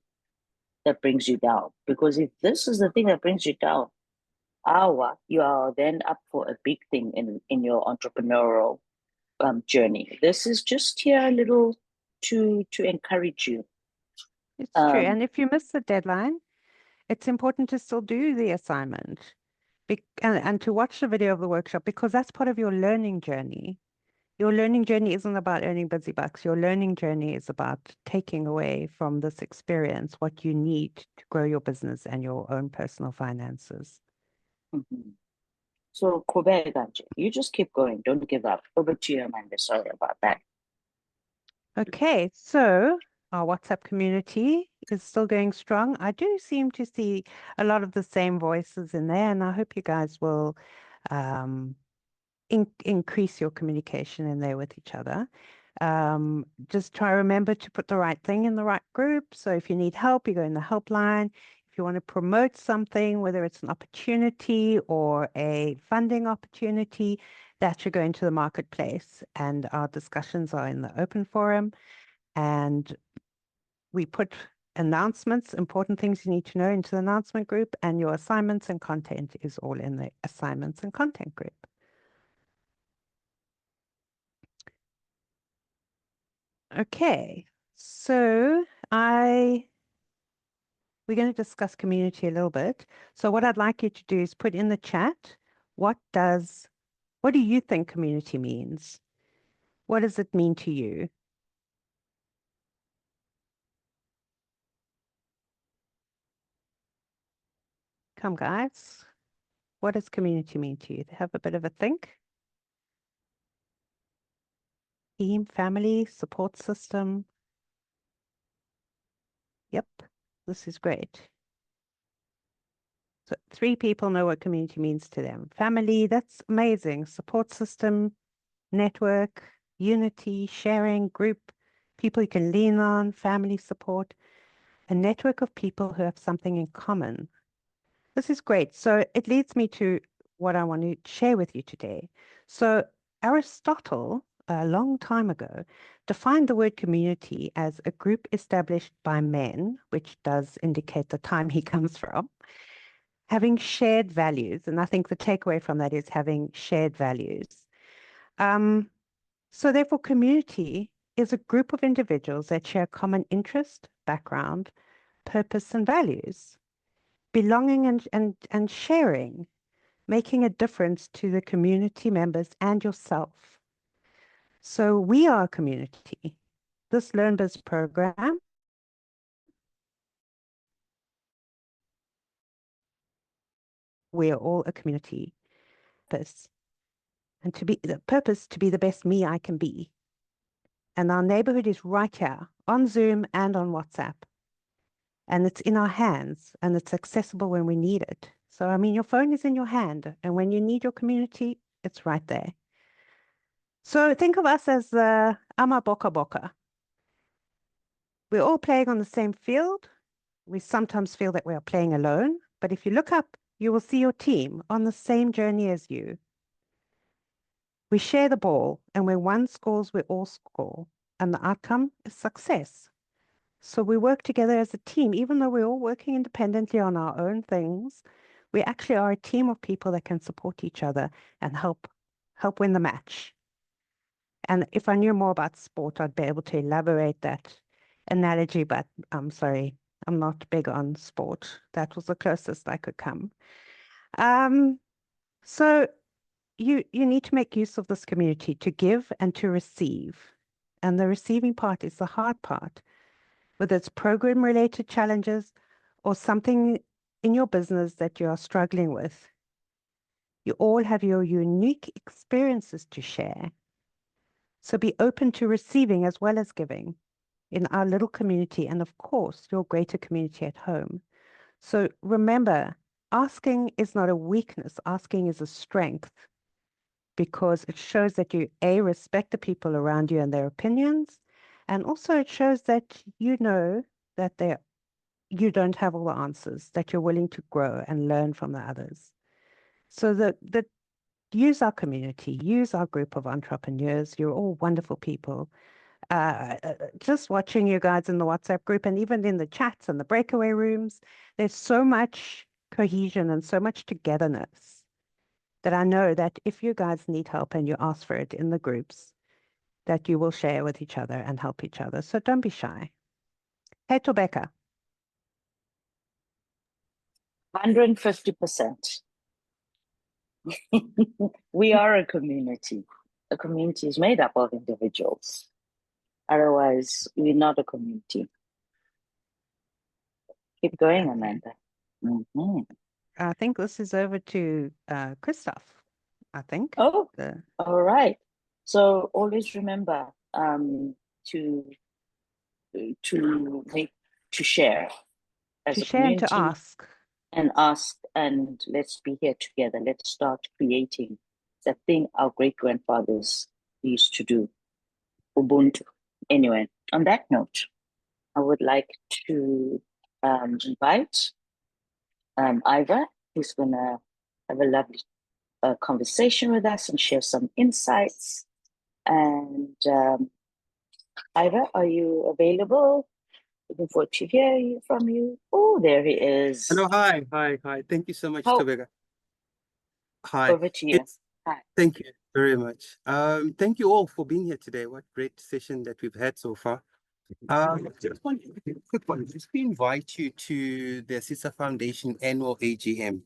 S1: that brings you down. Because if this is the thing that brings you down, you are then up for a big thing in your entrepreneurial journey. This is just here a little to encourage you.
S12: It's true. And if you miss the deadline, it's important to still do the assignment and to watch the video of the workshop, because that's part of your learning journey. Your learning journey isn't about earning busy bucks. Your learning journey is about taking away from this experience what you need to grow your business and your own personal finances.
S1: So, you just keep going. Don't give up. Over to you, Amanda. Sorry about that.
S12: Okay, so our WhatsApp community is still going strong. I do seem to see a lot of the same voices in there, and I hope you guys will increase your communication in there with each other. Just try to remember to put the right thing in the right group. So if you need help, you go in the helpline. If you want to promote something, whether it's an opportunity or a funding opportunity, that should go into the marketplace. And our discussions are in the open forum. And we put announcements, important things you need to know, into the announcement group, and your assignments and content is all in the assignments and content group. Okay, so we're going to discuss community a little bit. So what I'd like you to do is put in the chat, what do you think community means? What does it mean to you? Come, guys. What does community mean to you? Have a bit of a think. Team, family, support system. Yep, this is great. So 3 people know what community means to them. Family, that's amazing. Support system, network, unity, sharing, group, people you can lean on, family support, a network of people who have something in common. This is great. So it leads me to what I want to share with you today. So Aristotle, a long time ago, defined the word community as a group established by men, which does indicate the time he comes from, having shared values. And I think the takeaway from that is having shared values. So therefore, community is a group of individuals that share common interest, background, purpose, and values. Belonging and sharing, making a difference to the community members and yourself. So we are a community. This LearnBiz program we are all a community. And to be the purpose to be the best me I can be. And our neighborhood is right here on Zoom and on WhatsApp. And it's in our hands and it's accessible when we need it. So, I mean, your phone is in your hand, and when you need your community, it's right there. So think of us as the Ama Boka Boka. We're all playing on the same field. We sometimes feel that we are playing alone, but if you look up, you will see your team on the same journey as you. We share the ball, and when one scores, we all score, and the outcome is success. So we work together as a team, even though we're all working independently on our own things. We actually are a team of people that can support each other and help win the match. And if I knew more about sport, I'd be able to elaborate that analogy, but I'm sorry, I'm not big on sport. That was the closest I could come. So you need to make use of this community to give and to receive. And the receiving part is the hard part, whether it's program-related challenges or something in your business that you are struggling with. You all have your unique experiences to share. So be open to receiving as well as giving in our little community and, of course, your greater community at home. So remember, asking is not a weakness. Asking is a strength, because it shows that you, A, respect the people around you and their opinions, and also it shows that you know that you don't have all the answers, that you're willing to grow and learn from the others. So use our community, use our group of entrepreneurs. You're all wonderful people. Just watching you guys in the WhatsApp group and even in the chats and the breakaway rooms, there's so much cohesion and so much togetherness that I know that if you guys need help and you ask for it in the groups, that you will share with each other and help each other. So don't be shy. Hey, Tobeka.
S1: 150%. We are a community. A community is made up of individuals. Otherwise, we're not a community. Keep going, Amanda. Mm-hmm.
S12: I think this is over to Christoph, I think.
S1: Oh, all right. So always remember to share as a
S12: share and to
S1: community,
S12: ask.
S1: And let's be here together. Let's start creating that thing our great grandfathers used to do. Ubuntu. Anyway, on that note, I would like to invite Iva, who's gonna have a lovely conversation with us and share some insights. And Iva, are you available? Looking forward to hear from you. Oh, there he is.
S13: Hello, hi. Thank you so much, Tobeka. Hi.
S1: Over to you. Hi.
S13: Thank you very much. Thank you all for being here today. What great session that we've had so far. Just one quick one. Just to invite you to the CISA Foundation annual AGM.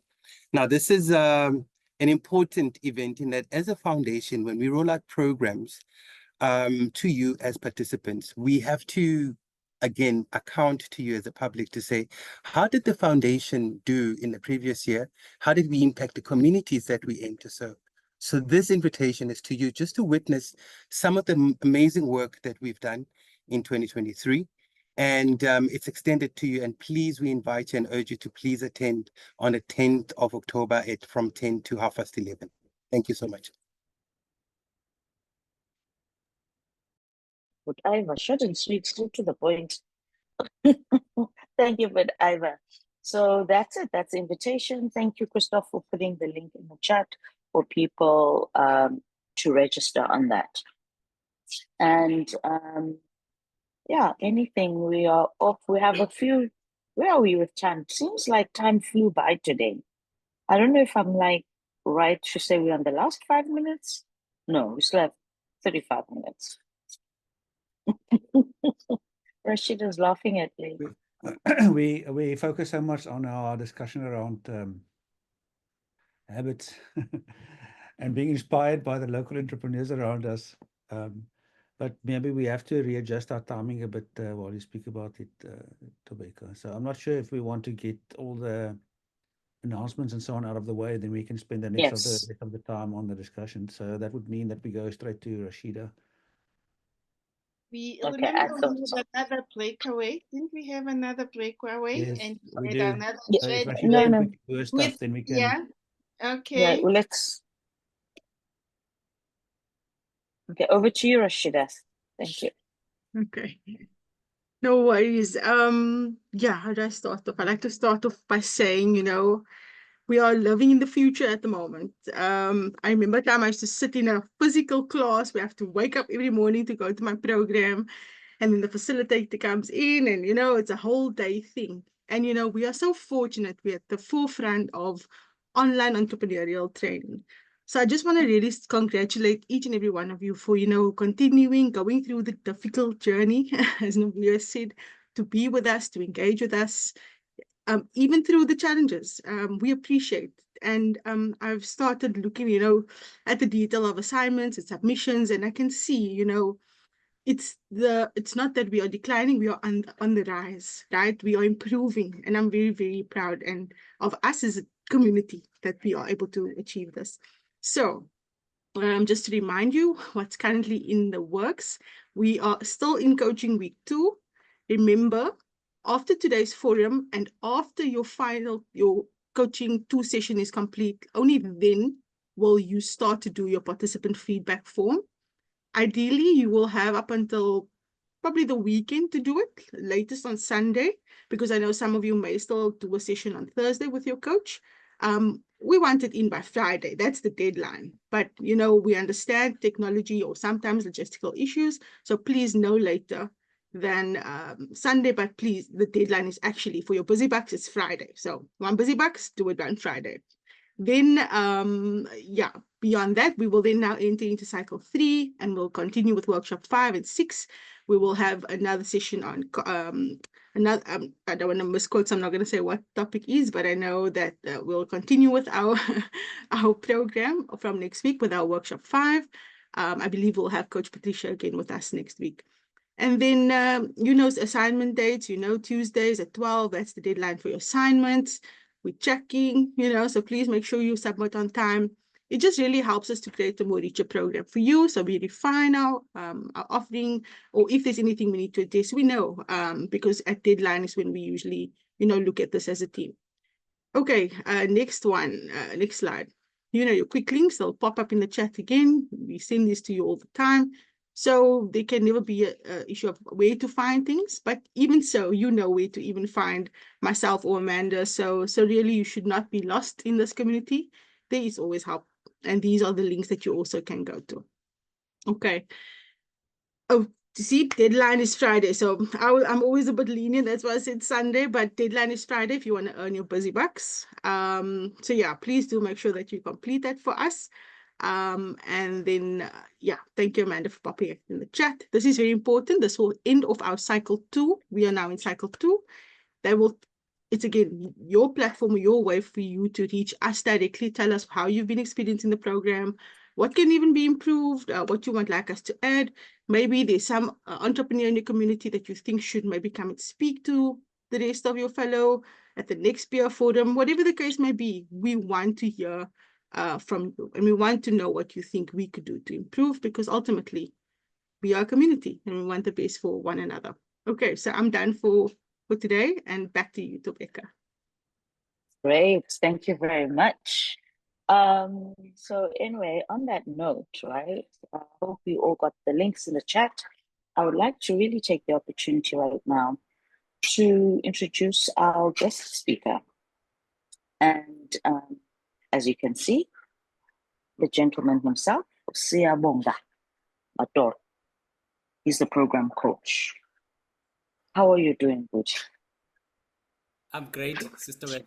S13: Now, this is an important event in that as a foundation, when we roll out programs to you as participants, we have to, again, account to you as a public to say, how did the foundation do in the previous year? How did we impact the communities that we aim to serve? So this invitation is to you just to witness some of the amazing work that we've done in 2023. And it's extended to you. And please, we invite you and urge you to please attend on the 10th of October from 10 to 11:30. Thank you so much.
S1: But Iva, short and sweet, straight to the point. Thank you, but Iva. So that's it. That's the invitation. Thank you, Christoph, for putting the link in the chat for people to register on that. And yeah, anything. We are off. We have a few. Where are we with time? Seems like time flew by today. I don't know if I'm like right to say we're on the last 5 minutes. No, we still have 35 minutes. Rashida's laughing at me.
S6: We focus so much on our discussion around habits and being inspired by the local entrepreneurs around us. But maybe we have to readjust our timing a bit while you speak about it, Tobeka. So I'm not sure if we want to get all the announcements and so on out of the way, then we can spend the rest of the time on the discussion. So that would mean that we go straight to Rashida.
S2: We remember we had another breakaway. Didn't we have another breakaway?
S6: Yes,
S2: And
S6: we do.
S2: another
S6: So if Rashida can quickly do her stuff, then we can.
S2: Yeah. Okay.
S1: Yeah, well, let's. Okay, over to you, Rashida. Thank you.
S5: Okay. No worries. Yeah, how do I start off? I like to start off by saying, we are living in the future at the moment. I remember time I used to sit in a physical class. We have to wake up every morning to go to my program. And then the facilitator comes in and, it's a whole day thing. And, we are so fortunate. We're at the forefront of online entrepreneurial training. So I just want to really congratulate each and every one of you for, continuing, going through the difficult journey, as Novia said, to be with us, to engage with us. Even through the challenges, we appreciate and I've started looking, at the detail of assignments and submissions, and I can see, it's not that we are declining, we are on the rise, right? We are improving, and I'm very, very proud and of us as a community that we are able to achieve this. So just to remind you what's currently in the works, we are still in coaching week 2. Remember, after today's forum and after your coaching 2 session is complete, only then will you start to do your participant feedback form. Ideally, you will have up until probably the weekend to do it, latest on Sunday, because I know some of you may still do a session on Thursday with your coach. We want it in by Friday. That's the deadline. But, we understand technology or sometimes logistical issues. So please no later than Sunday, but please, the deadline is actually for your busy bucks, it's Friday. So one busy bucks, do it on Friday. Then, beyond that, we will then now enter into cycle 3 and we'll continue with workshop 5 and 6. We will have another session on I don't want to misquote, so I'm not going to say what topic is, but I know that we'll continue with our our program from next week with our workshop 5. I believe we'll have Coach Patricia again with us next week. And then, assignment dates, Tuesdays at 12, that's the deadline for your assignments. We're checking, so please make sure you submit on time. It just really helps us to create a more richer program for you. So we refine our offering, or if there's anything we need to address, we know, because at deadline is when we usually, look at this as a team. Okay, next slide. Your quick links, they'll pop up in the chat again. We send this to you all the time. So there can never be an issue of where to find things, but even so, where to even find myself or Amanda. So really, you should not be lost in this community. There is always help. And these are the links that you also can go to. Okay. Oh, see, deadline is Friday. So I'm always a bit lenient. That's why I said Sunday, but deadline is Friday if you want to earn your busy bucks. So yeah, please do make sure that you complete that for us. And then, thank you, Amanda, for popping it in the chat. This is very important. This will end of our cycle 2. We are now in cycle 2. It's again, your platform, your way for you to reach us directly. Tell us how you've been experiencing the program, what can even be improved, what you would like us to add. Maybe there's some entrepreneur in your community that you think should maybe come and speak to the rest of your fellow at the next peer forum, whatever the case may be. We want to hear from you, and we want to know what you think we could do to improve, because ultimately we are a community and we want the best for one another. Okay, so I'm done for today, and back to you, Tobeka.
S1: Great, thank you very much. So anyway, on that note, right, I hope you all got the links in the chat. I would like to really take the opportunity right now to introduce our guest speaker. And as you can see, the gentleman himself, Siyabonga Mator. He's the program coach. How are you doing, Butch?
S4: I'm great, Sister Wega.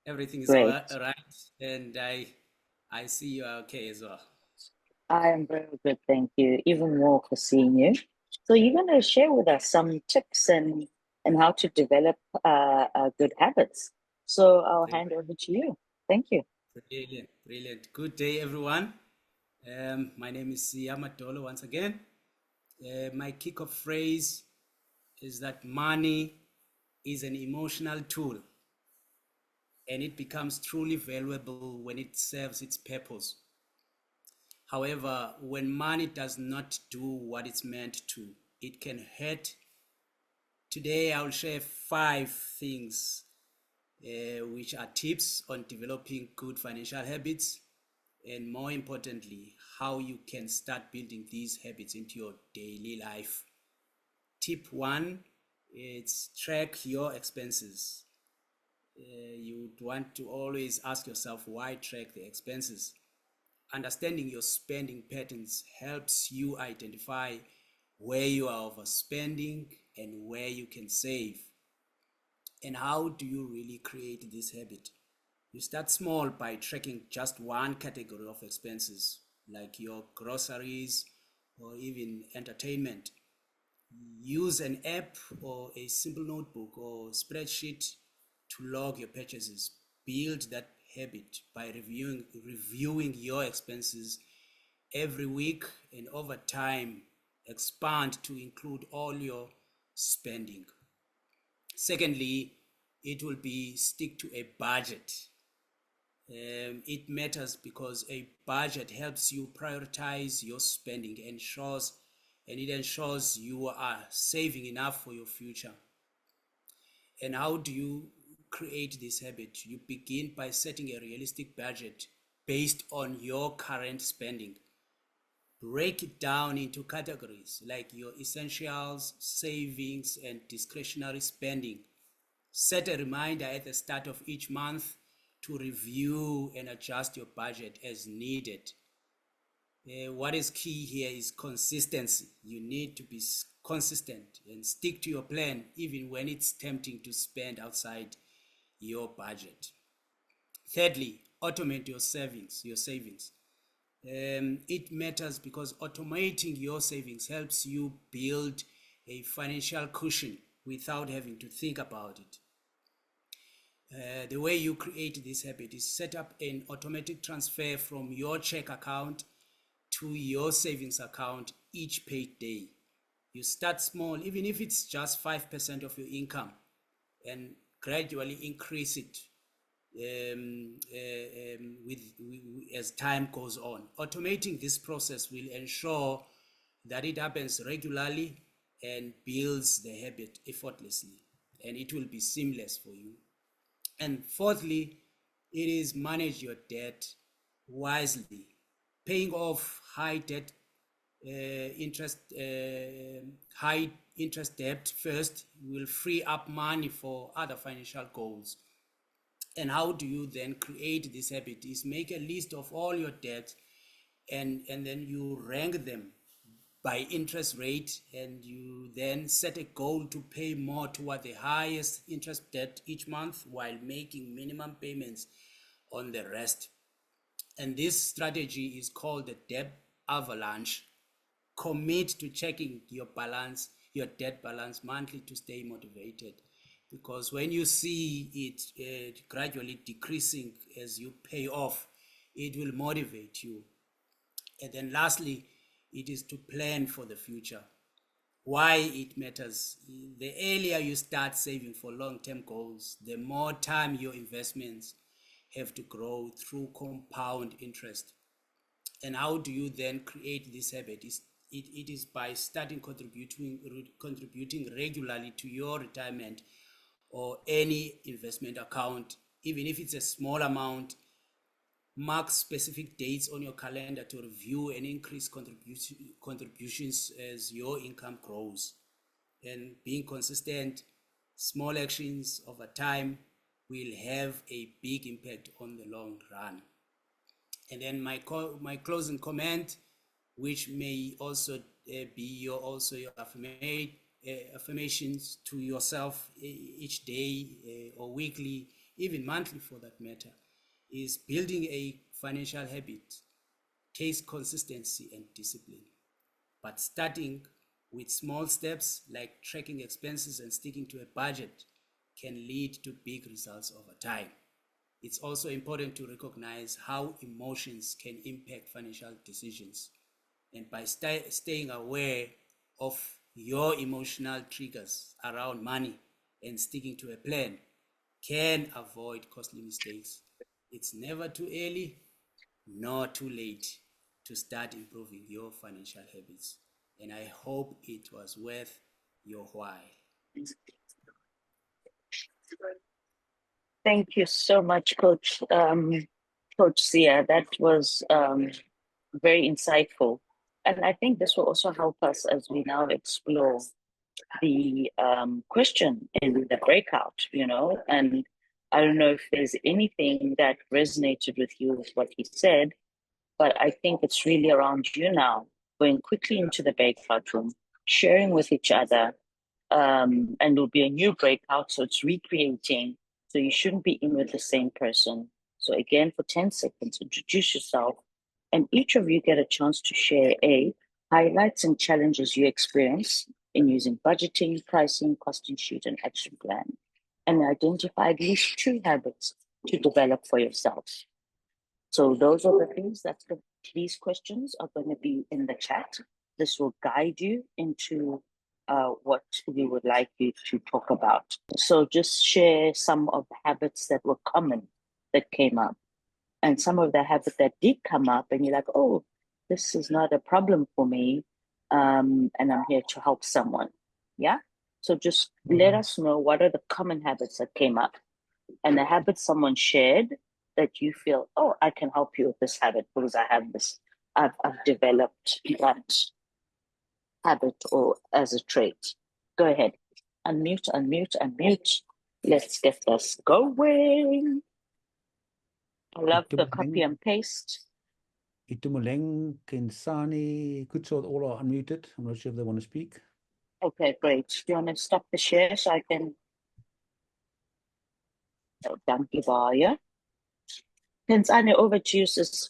S4: Everything is
S1: Great.
S4: all right, and I see you are okay as well.
S1: I am very good, thank you. Even more for seeing you. So you're going to share with us some tips and how to develop good habits. So I'll hand over to you. Thank you.
S4: Brilliant, brilliant. Good day, everyone. My name is Yamatolo once again. My kickoff phrase is that money is an emotional tool, and it becomes truly valuable when it serves its purpose. However, when money does not do what it's meant to, it can hurt. Today, I'll share 5 things which are tips on developing good financial habits, and more importantly, how you can start building these habits into your daily life. Tip 1, it's track your expenses. You would want to always ask yourself, why track the expenses? Understanding your spending patterns helps you identify where you are overspending and where you can save. And how do you really create this habit? You start small by tracking just one category of expenses, like your groceries or even entertainment. Use an app or a simple notebook or spreadsheet to log your purchases. Build that habit by reviewing your expenses every week, and over time expand to include all your spending. Secondly, it will be stick to a budget. It matters because a budget helps you prioritize your spending and it ensures you are saving enough for your future. And how do you create this habit? You begin by setting a realistic budget based on your current spending. Break it down into categories like your essentials, savings, and discretionary spending. Set a reminder at the start of each month to review and adjust your budget as needed. What is key here is consistency. You need to be consistent and stick to your plan even when it's tempting to spend outside your budget. Thirdly, automate your savings. It matters because automating your savings helps you build a financial cushion without having to think about it. The way you create this habit is set up an automatic transfer from your check account to your savings account each paid day. You start small, even if it's just 5% of your income, and gradually increase it as time goes on. Automating this process will ensure that it happens regularly and builds the habit effortlessly, and it will be seamless for you. And fourthly, it is manage your debt wisely. Paying off high interest debt first will free up money for other financial goals. And how do you then create this habit? Is make a list of all your debts and then you rank them by interest rate, and you then set a goal to pay more toward the highest interest debt each month while making minimum payments on the rest. And this strategy is called the debt avalanche. Commit to checking your debt balance monthly to stay motivated, because when you see it gradually decreasing as you pay off, it will motivate you. And then lastly, it is to plan for the future. Why it matters: the earlier you start saving for long-term goals, the more time your investments have to grow through compound interest. And how do you then create this habit? It is by starting contributing regularly to your retirement or any investment account, even if it's a small amount. Mark specific dates on your calendar to review and increase contributions as your income grows. And being consistent, small actions over time will have a big impact on the long run. And then my closing comment, which may also be your affirmations to yourself each day or weekly, even monthly for that matter, is building a financial habit takes consistency and discipline. But starting with small steps like tracking expenses and sticking to a budget can lead to big results over time. It's also important to recognize how emotions can impact financial decisions. And by staying aware of your emotional triggers around money and sticking to a plan, can avoid costly mistakes. It's never too early nor too late to start improving your financial habits. And I hope it was worth your while.
S1: Thank you so much, Coach Sia. That was very insightful. And I think this will also help us as we now explore the question in the breakout, and I don't know if there's anything that resonated with you with what he said, but I think it's really around you now, going quickly into the breakout room, sharing with each other, and there'll be a new breakout, so it's recreating, so you shouldn't be in with the same person. So again, for 10 seconds, introduce yourself, and each of you get a chance to share highlights and challenges you experience in using budgeting, pricing, costing sheet, and action plan, and identify at least 2 habits to develop for yourself. So those are the things these questions are going to be in the chat. This will guide you into what we would like you to talk about. So just share some of the habits that were common that came up, and some of the habits that did come up, and you're like, oh, this is not a problem for me, and I'm here to help someone. Yeah. So just let us know what are the common habits that came up, and the habits someone shared that you feel, oh, I can help you with this habit because I have this, I've developed that habit or as a trait. Go ahead. Unmute, unmute, unmute. Let's get this going. I love the copy and paste.
S6: Itumuleng, Kensani, Kutsol, all are unmuted. I'm not sure if they want to speak.
S1: Okay, great. Do you want to stop the share so I can? Oh, thank you, Baya. Kensani, over to you, sis.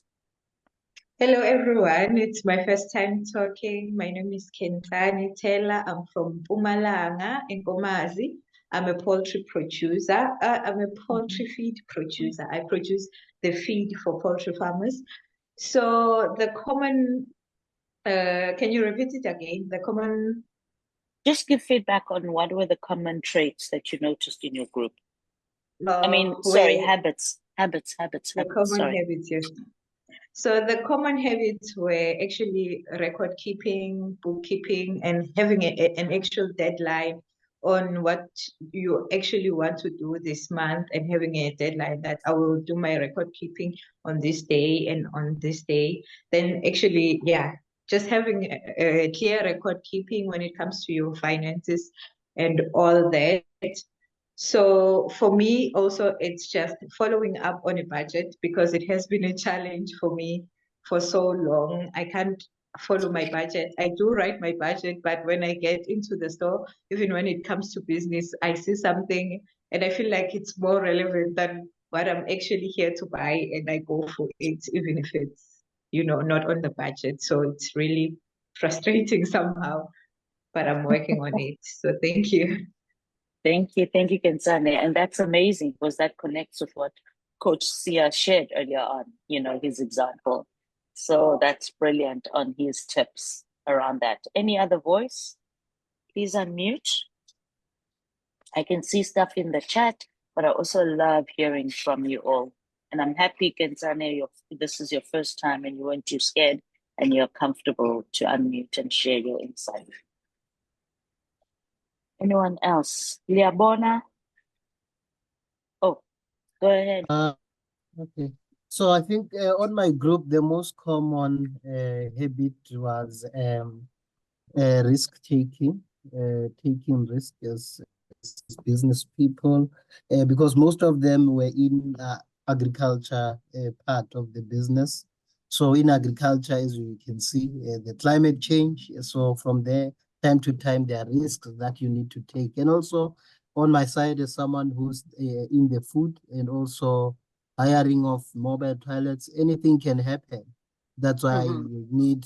S14: Hello, everyone. It's my first time talking. My name is Kentani Taylor. I'm from Mpumalanga in Gomazi. I'm a poultry producer. I'm a poultry feed producer. I produce the feed for poultry farmers. So the common, can you repeat it again? The common.
S1: Just give feedback on what were the common traits that you noticed in your group. I mean, sorry, habits.
S14: The common habits, yes. So the common habits were actually record keeping, bookkeeping, and having an actual deadline on what you actually want to do this month, and having a deadline that I will do my record keeping on this day and on this day. Then actually, yeah, just having a clear record keeping when it comes to your finances and all that. So for me also, it's just following up on a budget, because it has been a challenge for me for so long. I can't follow my budget. I do write my budget, but when I get into the store, even when it comes to business, I see something and I feel like it's more relevant than what I'm actually here to buy, and I go for it, even if it's, not on the budget. So it's really frustrating somehow, but I'm working on it. So thank you.
S1: Thank you, Kensane. And that's amazing because that connects with what Coach Sia shared earlier on, his example. So that's brilliant on his tips around that. Any other voice? Please unmute. I can see stuff in the chat, but I also love hearing from you all. And I'm happy, Kensane, this is your first time and you weren't too scared and you're comfortable to unmute and share your insight. Anyone else? Liabona? Oh, go ahead.
S15: Okay. So I think on my group, the most common habit was risk taking, taking risk as business people, because most of them were in agriculture part of the business. So in agriculture, as you can see, the climate change. So from there, time to time, there are risks that you need to take. And also on my side, as someone who's in the food and also hiring of mobile toilets, anything can happen. That's why you need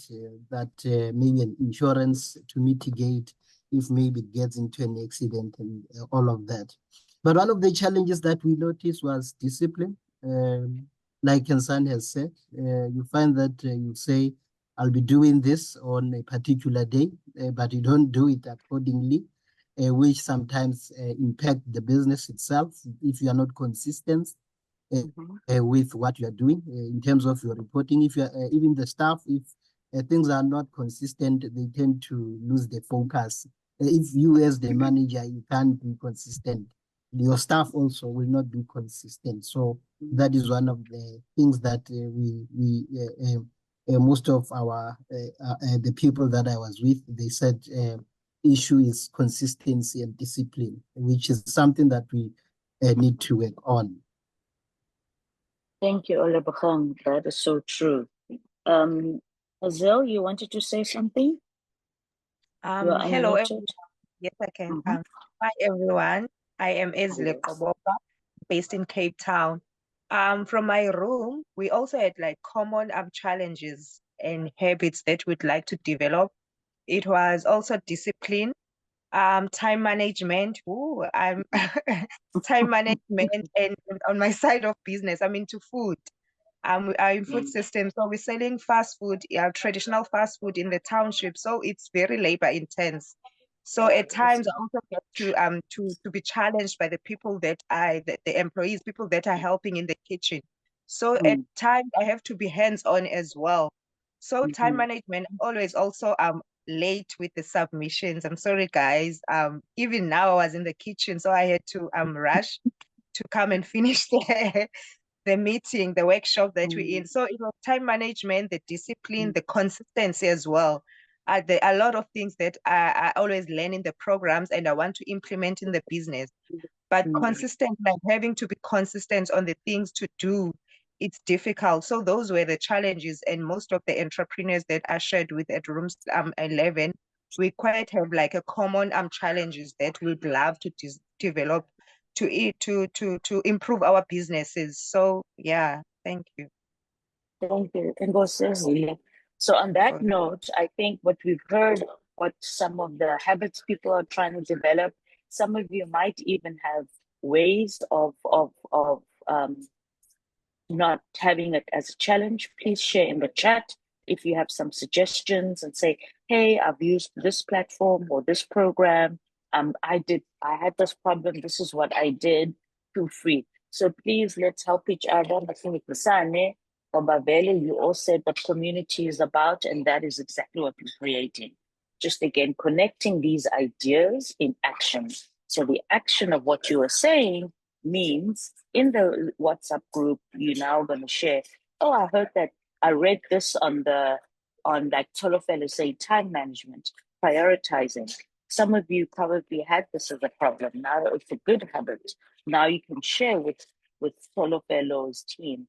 S15: that maybe an insurance to mitigate if maybe it gets into an accident and all of that. But one of the challenges that we noticed was discipline. Like Kensan has said, you find that you say, I'll be doing this on a particular day, but you don't do it accordingly, which sometimes impact the business itself if you are not consistent with what you are doing in terms of your reporting. If you are, even the staff, if things are not consistent, they tend to lose the focus. If you as the manager, you can't be consistent, your staff also will not be consistent. So that is one of the things that most of our the people that I was with, they said issue is consistency and discipline, which is something that we need to work on.
S1: Thank you, Olebachang. That is so true. Hazel, you wanted to say something?
S16: Hello, everyone. Yes, I can. Hi, everyone. I am Ezle Koboka, based in Cape Town. From my room, we also had like common challenges and habits that we'd like to develop. It was also discipline, time management. Ooh, I'm time management, and on my side of business, I'm into food. We are in food systems, so we're selling fast food, traditional fast food in the township. So it's very labor intense. So at times I also get to be challenged by the people that the employees, people that are helping in the kitchen. So at times I have to be hands-on as well. So time management, I'm always also late with the submissions. I'm sorry, guys. Even now I was in the kitchen, so I had to rush to come and finish the meeting, the workshop that we're in. So it was time management, the discipline, the consistency as well. There are a lot of things that I always learn in the programs and I want to implement in the business. But consistent, like having to be consistent on the things to do, it's difficult. So those were the challenges, and most of the entrepreneurs that I shared with at Room 11, we quite have like a common challenges that we'd love to develop to improve our businesses. So yeah, thank you.
S1: Thank you. And Ngosazile. So on that note, I think what we've heard, what some of the habits people are trying to develop, some of you might even have ways of not having it as a challenge. Please share in the chat if you have some suggestions and say, hey, I've used this platform or this program. I had this problem. This is what I did. Feel free. So please, let's help each other. I think Babele, you all said what community is about, and that is exactly what we're creating. Just again, connecting these ideas in action. So the action of what you are saying means in the WhatsApp group, you're now going to share, oh, I heard that, I read this on like Tolofelo say, time management, prioritizing. Some of you probably had this as a problem. Now it's a good habit. Now you can share with Tolofelo's team.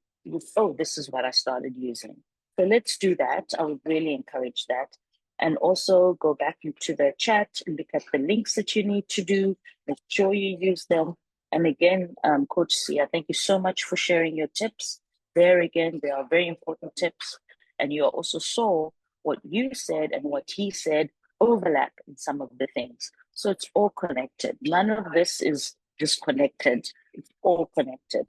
S1: Oh, this is what I started using. So let's do that. I would really encourage that. And also go back into the chat and look at the links that you need to do. Make sure you use them. And again, Coach Sia, thank you so much for sharing your tips. There again, they are very important tips. And you also saw what you said and what he said overlap in some of the things. So it's all connected. None of this is disconnected. It's all connected.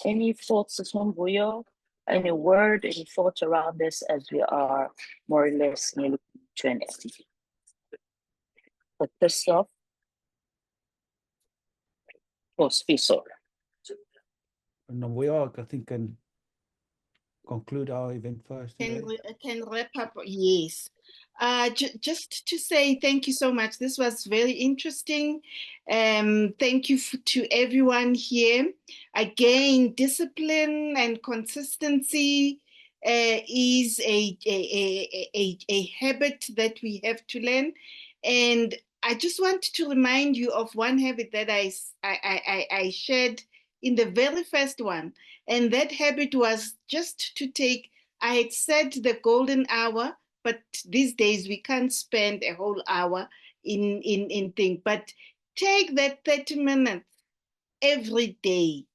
S1: Any thoughts, Vuyo? Any word, any thoughts around this as we are more or less nearly to an end? But Christoph? Or Spiso?
S6: No, we are, I think, can conclude our event first.
S2: Can wrap up, yes. Just to say thank you so much. This was very interesting. Thank you to everyone here. Again, discipline and consistency is a habit that we have to learn. And I just want to remind you of one habit that I shared in the very first one. And that habit was just to take, I had set the golden hour, but these days we can't spend a whole hour in things, but take that 30 minutes every day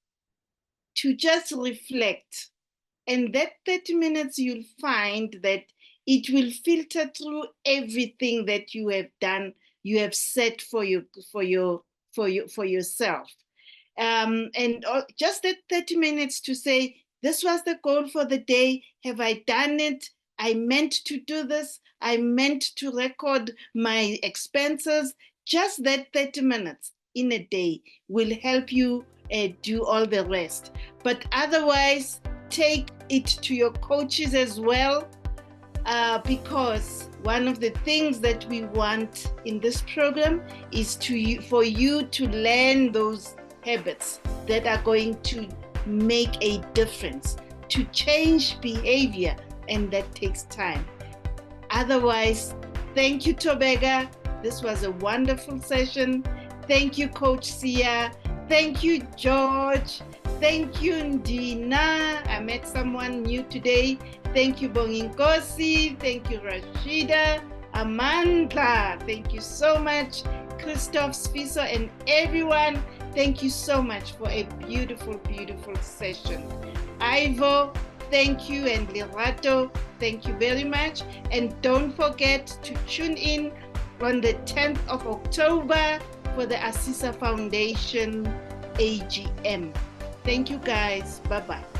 S2: to just reflect. And that 30 minutes, you'll find that it will filter through everything that you have done, you have set for yourself. And just that 30 minutes to say, this was the goal for the day. Have I done it? I meant to do this. I meant to record my expenses. Just that 30 minutes in a day will help you do all the rest. But otherwise, take it to your coaches as well, because one of the things that we want in this program is for you to learn those habits that are going to make a difference, to change behavior, and that takes time. Otherwise, thank you, Tobega. This was a wonderful session. Thank you, Coach Sia. Thank you, George. Thank you, Ndina. I met someone new today. Thank you, Bonginkosi. Thank you, Rashida. Amanda. Thank you so much. Christoph, Spiso, and everyone. Thank you so much for a beautiful, beautiful session. Ivo, thank you, and Lerato, thank you very much. And don't forget to tune in on the 10th of October for the Assisa Foundation AGM. Thank you guys. Bye-bye.